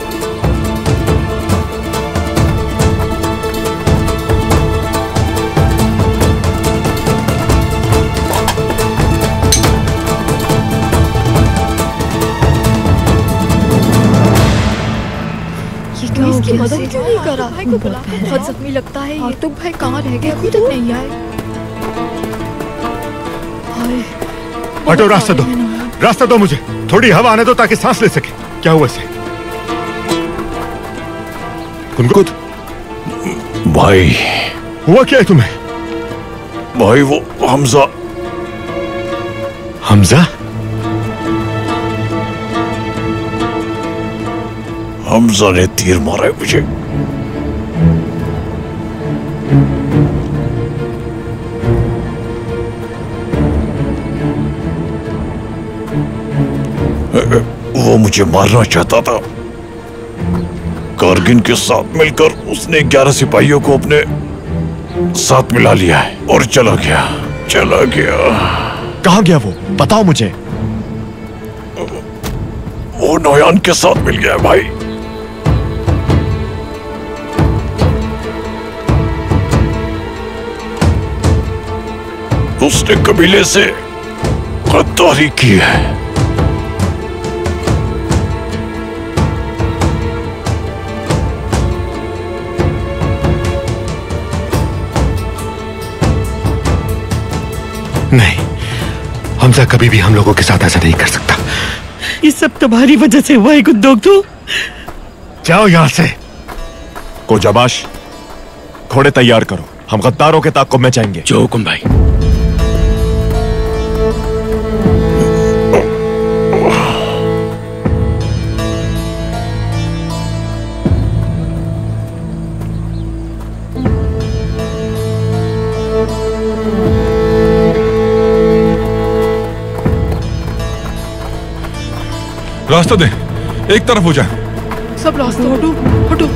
इसकी मदद क्यों नहीं करा? भाई को बुला, बहुत जख्मी लगता है। आतुक भाई कहाँ रह गए? अभी तक नहीं आए। हटो, रास्ता दो, रास्ता दो मुझे। थोड़ी हवा आने दो ताकि सांस ले सके। क्या हुआ इसे? गुनगुन भाई, हुआ क्या है तुम्हें? भाई वो हमजा। हमजा? हमजा ने तीर मारा है मुझे। वो मुझे मारना चाहता था। कारगिल के साथ मिलकर उसने 11 सिपाहियों को अपने साथ मिला लिया है और चला गया। कहाँ गया वो? बताओ मुझे। वो नोयान के साथ मिल गया भाई। उसने कबीले से गद्दारी की है। नहीं, हमजा कभी भी हम लोगों के साथ ऐसा नहीं कर सकता। ये सब तुम्हारी वजह से हुआ है गुंदोगदो। जाओ यहाँ से। को जबाश, घोड़े तैयार करो, हम गद्दारों के ताक़ुब में जाएंगे। जो हुकुम भाई। रास्ता दे, एक तरफ हो जाए। सब रास्ता हटो, हटो।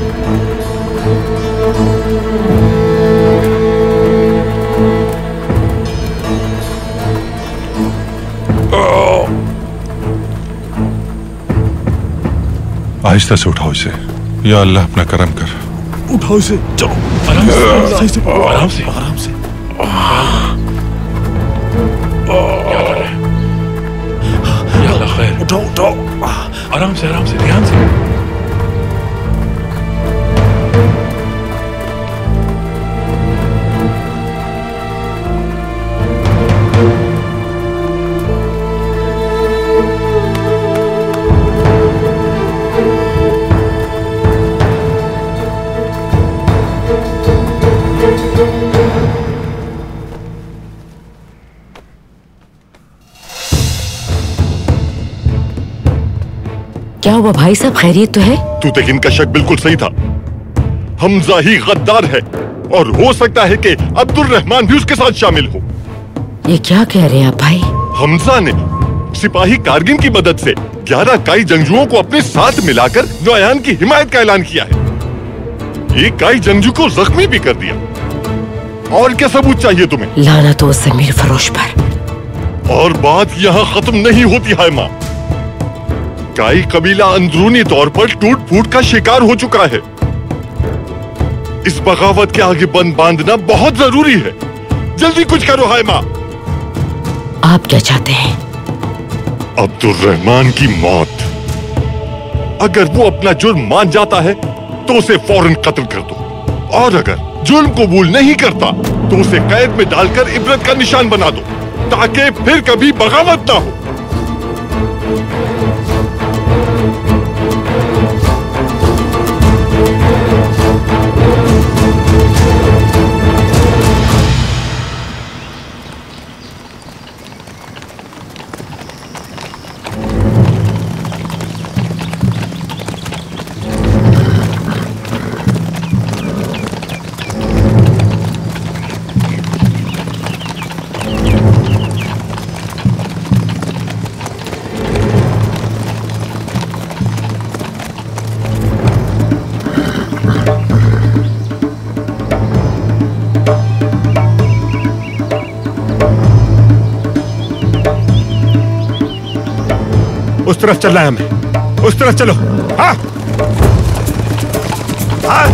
आहिस्ता से उठाओ इसे। या अल्लाह अपना करम कर। उठाओ इसे। चलो आराम से, आराम से, आराम से। या अल्लाह खैर। उठाओ, उठाओ। आराम से, आराम से, ध्यान से। क्या हुआ भाई साहब, खैरियत तो है? तू तक इनका शक बिल्कुल सही था। हमजा ही गद्दार है और हो सकता है कि अब्दुल रहमान भी उसके साथ शामिल हो। ये क्या कह रहे हैं आप भाई? हमजा ने सिपाही कारगिल की मदद से 11 काई जंगजुओं को अपने साथ मिलाकर नोयान की हिमायत का ऐलान किया है। एक काई जंगजू को जख्मी भी कर दिया। और क्या सबूत चाहिए तुम्हें? लाना तो उस ज़मीर फरोश पर। और बात यहाँ खत्म नहीं होती है माँ। काई कबीला अंदरूनी तौर पर टूट फूट का शिकार हो चुका है। इस बगावत के आगे बंद बांधना बहुत जरूरी है। जल्दी कुछ करो है माँ। आप क्या चाहते हैं? अब्दुल रहमान की मौत। अगर वो अपना जुर्म मान जाता है तो उसे फौरन कत्ल कर दो। और अगर जुल्म कबूल नहीं करता तो उसे कैद में डालकर इबरत का निशान बना दो, ताकि फिर कभी बगावत ना हो। उस तरफ चलना है हमें, उस तरफ चलो। हाँ हाँ।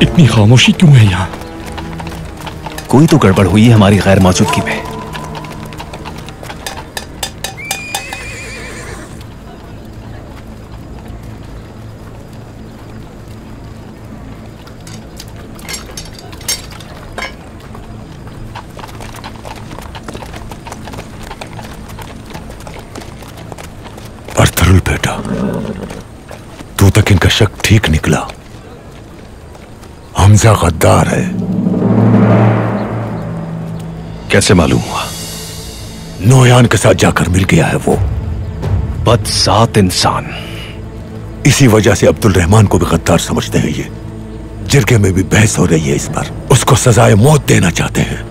इतनी खामोशी क्यों है यहाँ? कोई तो गड़बड़ हुई है हमारी गैर मौजूदगी में। अर्थरुल बेटा, तू तक इनका शक ठीक निकला। हमजा गद्दार है। कैसे मालूम हुआ? नोयान के साथ जाकर मिल गया है वो। बदज़ात इंसान। इसी वजह से अब्दुल रहमान को भी गद्दार समझते हैं ये। जिरगे में भी बहस हो रही है इस पर। उसको सजाए मौत देना चाहते हैं।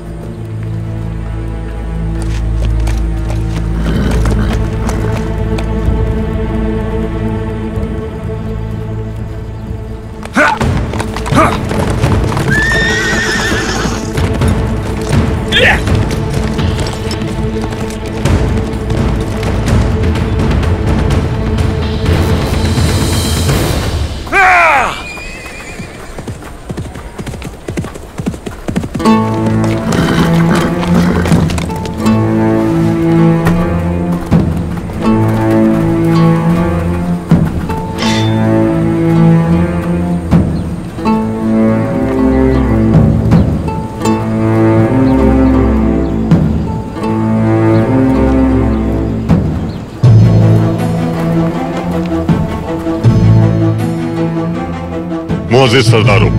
मुअज़्ज़िज़ सरदारों,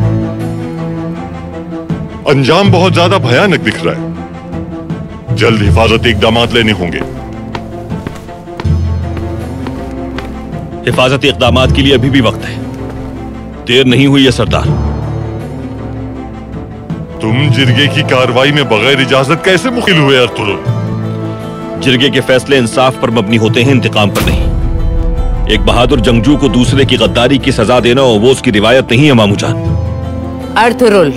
अंजाम बहुत ज्यादा भयानक दिख रहा है। जल्द हिफाजती इक़दामात लेने होंगे। हिफाजती इक़दामात के लिए अभी भी वक्त है, देर नहीं हुई है सरदार। तुम जिरगे की कार्रवाई में बगैर इजाजत कैसे मुखिल हुए अर्थुरुल? जिरगे के फैसले इंसाफ पर मबनी होते हैं, इंतकाम पर नहीं। एक बहादुर जंगजू को दूसरे की गद्दारी की सजा देना और वो उसकी रिवायत नहीं है मामू जान। अर्थुरुल,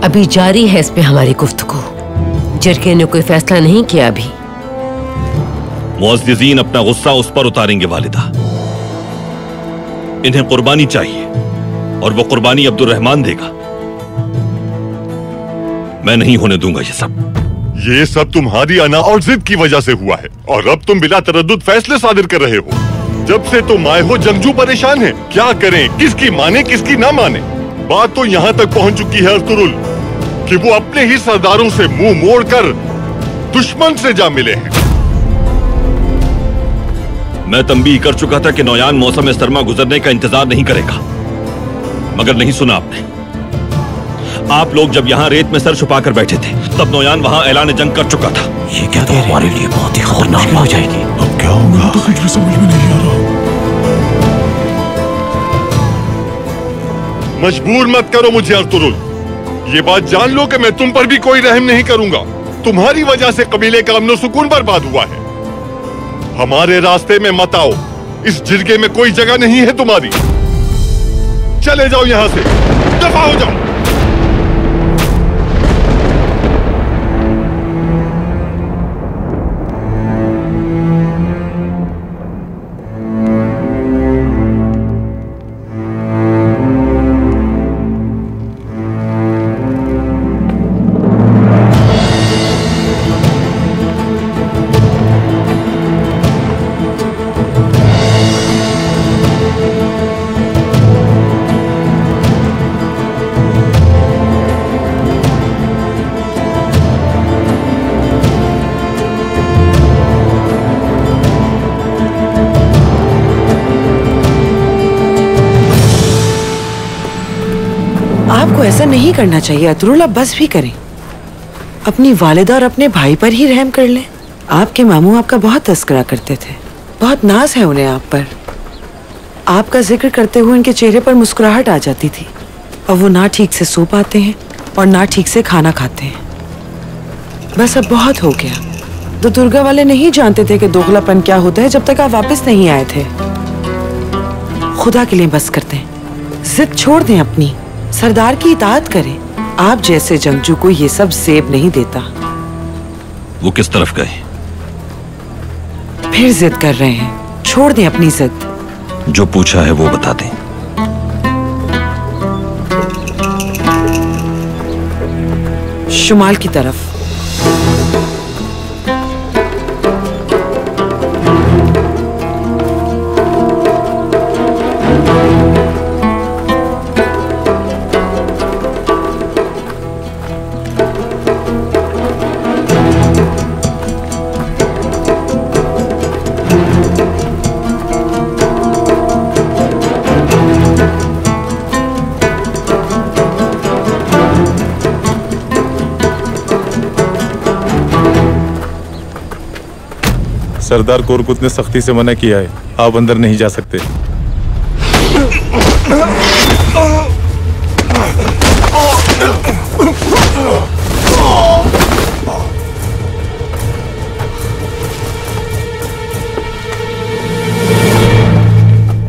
अभी जारी है इस पे हमारी गुफ्तगू। जिरगे ने कोई फैसला नहीं किया अभी। मुअज़्ज़िज़ीन अपना गुस्सा उस पर उतारेंगे वालिदा। इन्हें कुर्बानी चाहिए और वो कुर्बानी अब्दुल रहमान देगा। मैं नहीं होने दूंगा ये सब तुम्हारी अना और जिद की वजह से हुआ है, और अब तुम बिला तरद्दुद फैसले सादिर कर रहे हो। जब से तुम आए हो जंगजू परेशान है। क्या करें, किसकी माने किसकी ना माने। बात तो यहाँ तक पहुँच चुकी है अर्थुरुल कि वो अपने ही सरदारों से मुंह मोड़कर दुश्मन से जा मिले हैं। मैं तंबीह कर चुका था कि नौयान मौसम सरमा गुजरने का इंतजार नहीं करेगा, मगर नहीं सुना आपने। आप लोग जब यहाँ रेत में सर छुपाकर बैठे थे, तब नौयान वहाँ ऐलान जंग कर चुका था। ये क्या तो हमारे लिए बहुत ही खतरनाक हो जाएगी। अब क्या होगा? तो कुछ भी समझ में नहीं आ रहा। मजबूर मत करो मुझे अर्तुरुल। ये बात जान लो कि मैं तुम पर भी कोई रहम नहीं करूंगा। तुम्हारी वजह से कबीले का अमन सुकून बर्बाद हुआ है। हमारे रास्ते में मत आओ, इस जिरगे में कोई जगह नहीं है तुम्हारी। चले जाओ यहां से, दफा हो जाओ। आपको ऐसा नहीं करना चाहिए अतरुल, आप बस भी करें। अपनी वालिदा और अपने भाई पर ही रहम कर लें। आपके मामू आपका बहुत तस्करा करते थे, बहुत नाज है उन्हें आप पर। आपका जिक्र करते हुए उनके चेहरे पर मुस्कुराहट आ जाती थी और वो ना ठीक से सो पाते हैं और ना ठीक से खाना खाते हैं। बस अब बहुत हो गया। तो दुर्गा वाले नहीं जानते थे कि दोगलापन क्या होता है जब तक आप वापस नहीं आए थे। खुदा के लिए बस करते हैं, जिद छोड़ दें अपनी, सरदार की इताअत करें। आप जैसे जंगजू को ये सब सेब नहीं देता। वो किस तरफ गए? फिर जिद कर रहे हैं, छोड़ दें अपनी जिद। जो पूछा है वो बता दें। शुमाल की तरफ। सरदार कोरकुत ने सख्ती से मना किया है, आप अंदर नहीं जा सकते।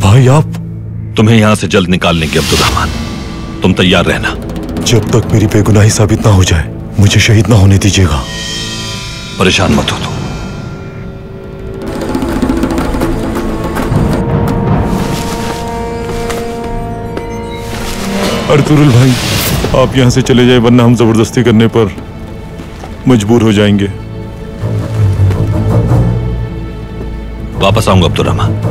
भाई आप, तुम्हें यहां से जल्द निकाल लेंगे अब्दुर्रहमान, तुम तैयार रहना। जब तक मेरी बेगुनाही साबित ना हो जाए मुझे शहीद ना होने दीजिएगा। परेशान मत हो तुम। अर्तुरुल भाई, आप यहां से चले जाए वरना हम जबरदस्ती करने पर मजबूर हो जाएंगे। वापस आऊंगा अब्दुर्रहमान।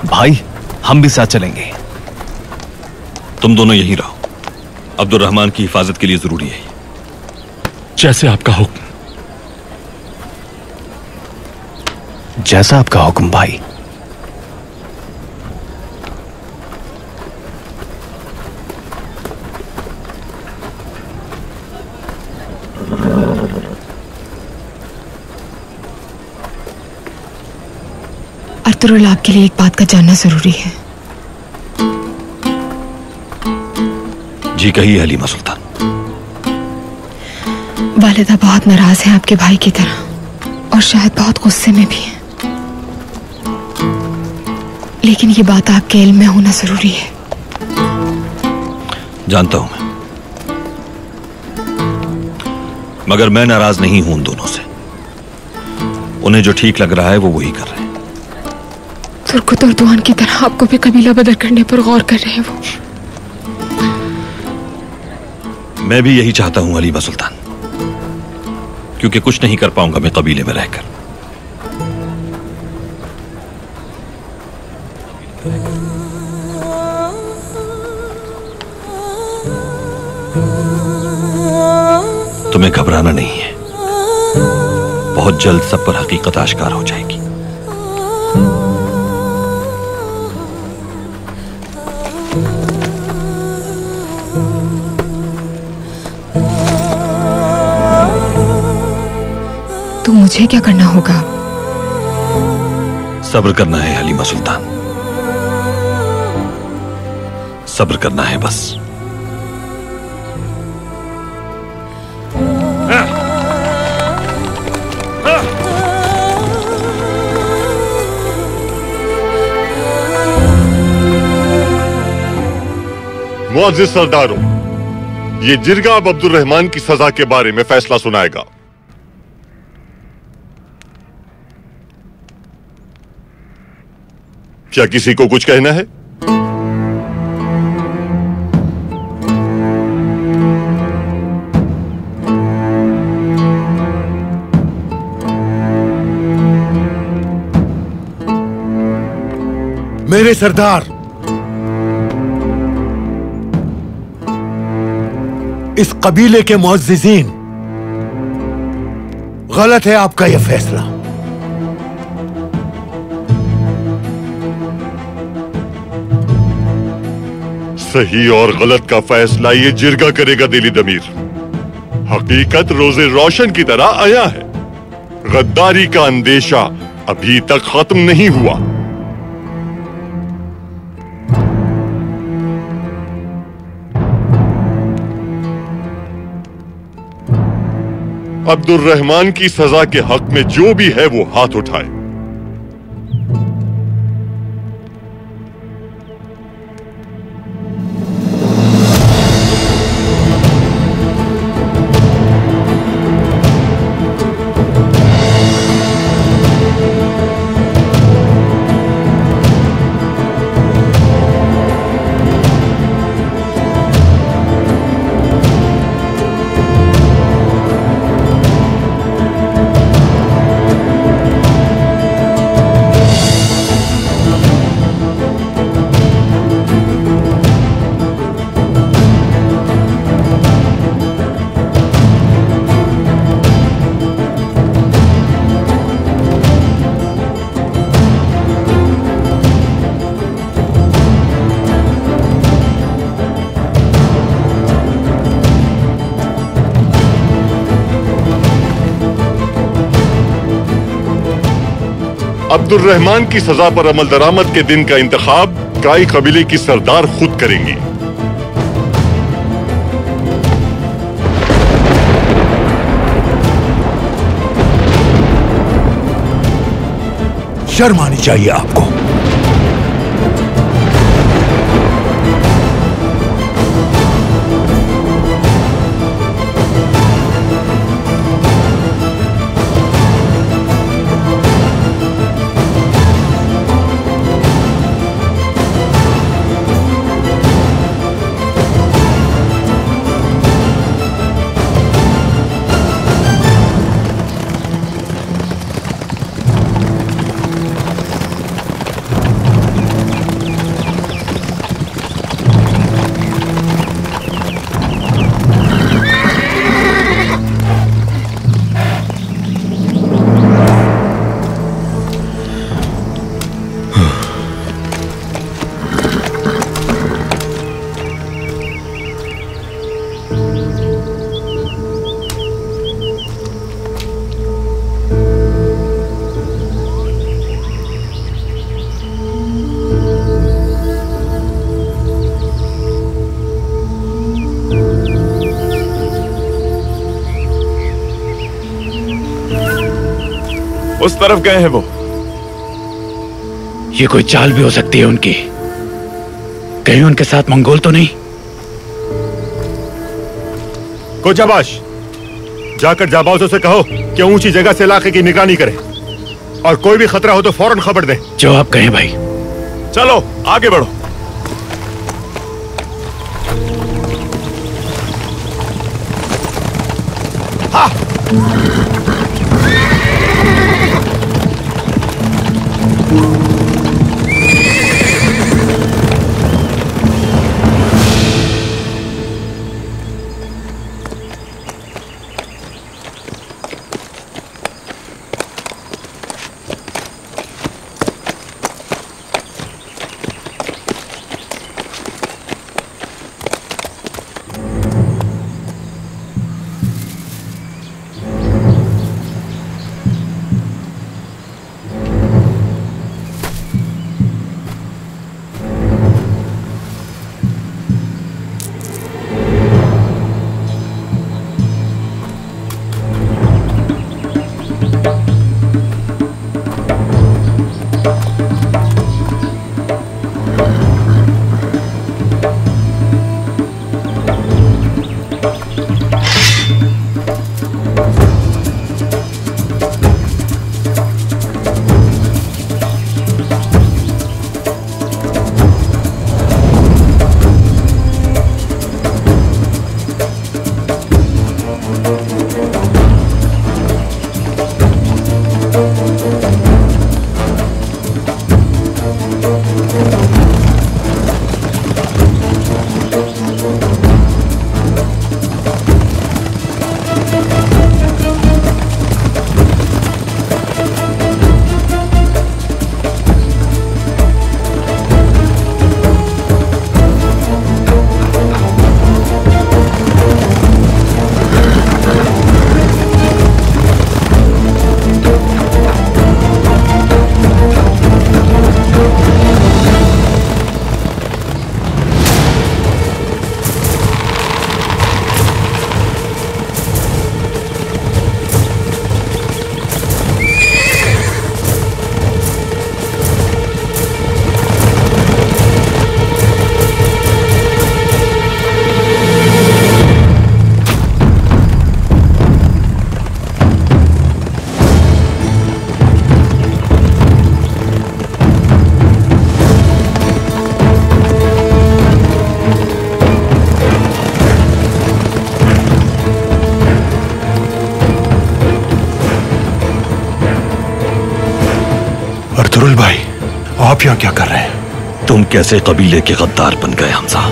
भाई, हम भी साथ चलेंगे। तुम दोनों यहीं रहो, अब्दुर्रहमान की हिफाजत के लिए जरूरी है। जैसे आपका हुक्म। जैसा आपका हुक्म भाई। अर्तुरुल, आपके लिए एक बात का जानना जरूरी है। जी कहिए हलीमा सुल्तान। वालिदा बहुत नाराज है आपके भाई की तरह और शायद बहुत गुस्से में भी है, लेकिन ये बात आपके इल्म में होना जरूरी है। जानता हूं मैं, मगर मैं नाराज नहीं हूं उन दोनों से। उन्हें जो ठीक लग रहा है वो वही कर रहे हैं। तुर्कुत और दुआन की तरह आपको भी कबीला बदल करने पर गौर कर रहे हैं वो। मैं भी यही चाहता हूं हलीमा सुल्तान, क्योंकि कुछ नहीं कर पाऊंगा मैं कबीले में रहकर। तुम्हें घबराना नहीं है, बहुत जल्द सब पर हकीकत आश्कार हो जाएगी। तो मुझे क्या करना होगा? सब्र करना है हलीमा सुल्तान, सब्र करना है बस। मुअज़्ज़िज़ सरदारों, ये जिरगा अब अब्दुल रहमान की सजा के बारे में फैसला सुनाएगा। क्या किसी को कुछ कहना है? मेरे सरदार, इस कबीले के मुअज़्ज़िज़ीन, गलत है आपका यह फैसला। सही और गलत का फैसला ये जिरगा करेगा दिली दमीर। हकीकत रोजे रोशन की तरह आया है। गद्दारी का अंदेशा अभी तक खत्म नहीं हुआ। अब्दुल रहमान की सजा के हक में जो भी है वो हाथ उठाए। अब्दुल रहमान की सजा पर अमल दरामद के दिन का इंतखाब काई कबीले की सरदार खुद करेंगी। शर्म आनी चाहिए आपको। उस तरफ गए हैं वो। ये कोई चाल भी हो सकती है उनकी। कहीं उनके साथ मंगोल तो नहीं? कोचाबाश, जाकर जाबाजों से कहो कि ऊंची जगह से इलाके की निगरानी करें और कोई भी खतरा हो तो फौरन खबर दें। जो आप कहें भाई। चलो आगे बढ़ो। अर्तुरुल भाई, आप यहाँ क्या कर रहे हैं? तुम कैसे कबीले के गद्दार बन गए हमजा?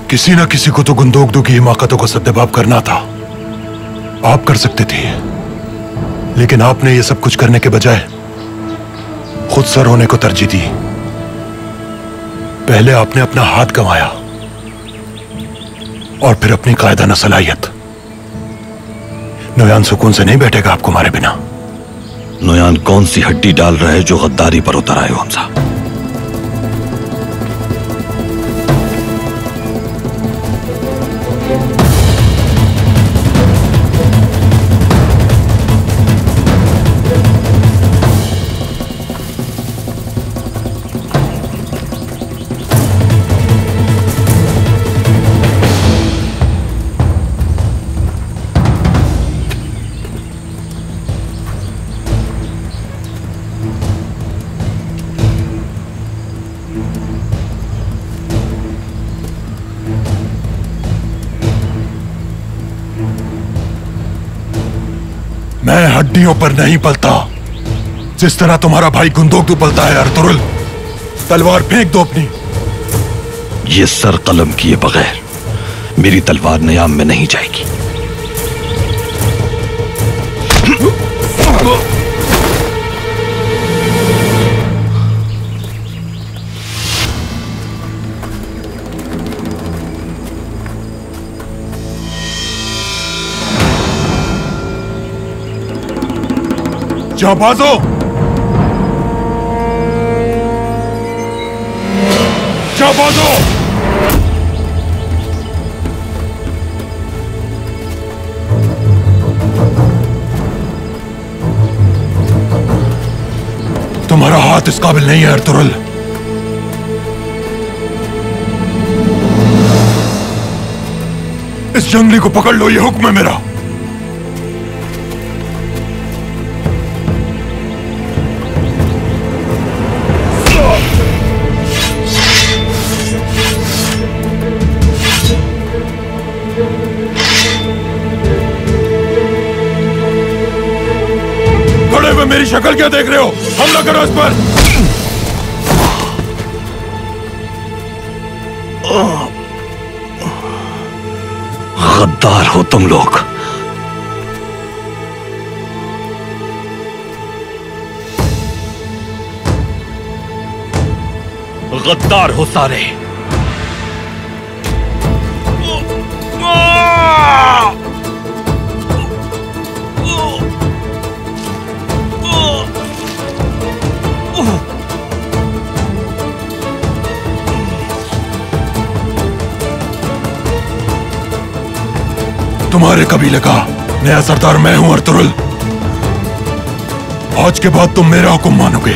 किसी ना किसी को तो गुंदोगदू की हिमाकतों को सद्देबाब करना था। आप कर सकते थे, लेकिन आपने ये सब कुछ करने के बजाय खुद सर होने को तरजीह दी। पहले आपने अपना हाथ गंवाया और फिर अपनी कायदाना सलाहियत। नोयान सुकून से नहीं बैठेगा आपको मारे बिना। नोयान कौन सी हड्डी डाल रहे हैं जो गद्दारी पर उतर आए हो हमजा? मैं हड्डियों पर नहीं पलता, जिस तरह तुम्हारा भाई गुंदोगदू पलता है। अर्तुरुल, तलवार फेंक दो अपनी। ये सर कलम किए बगैर मेरी तलवार नयाम में नहीं जाएगी। जाबाजो, जाबाजो, तुम्हारा हाथ इस काबिल नहीं है अर्तुरुल। इस जंगली को पकड़ लो, ये हुक्म है मेरा। खड़े हुए मेरी शक्ल क्या देख रहे हो? हमला करो इस पर। गद्दार हो तुम लोग। गद्दार हो सारे। तुम्हारे कबीले का नया सरदार मैं हूं अर्तुरुल। आज के बाद तुम मेरा हुक्म मानोगे।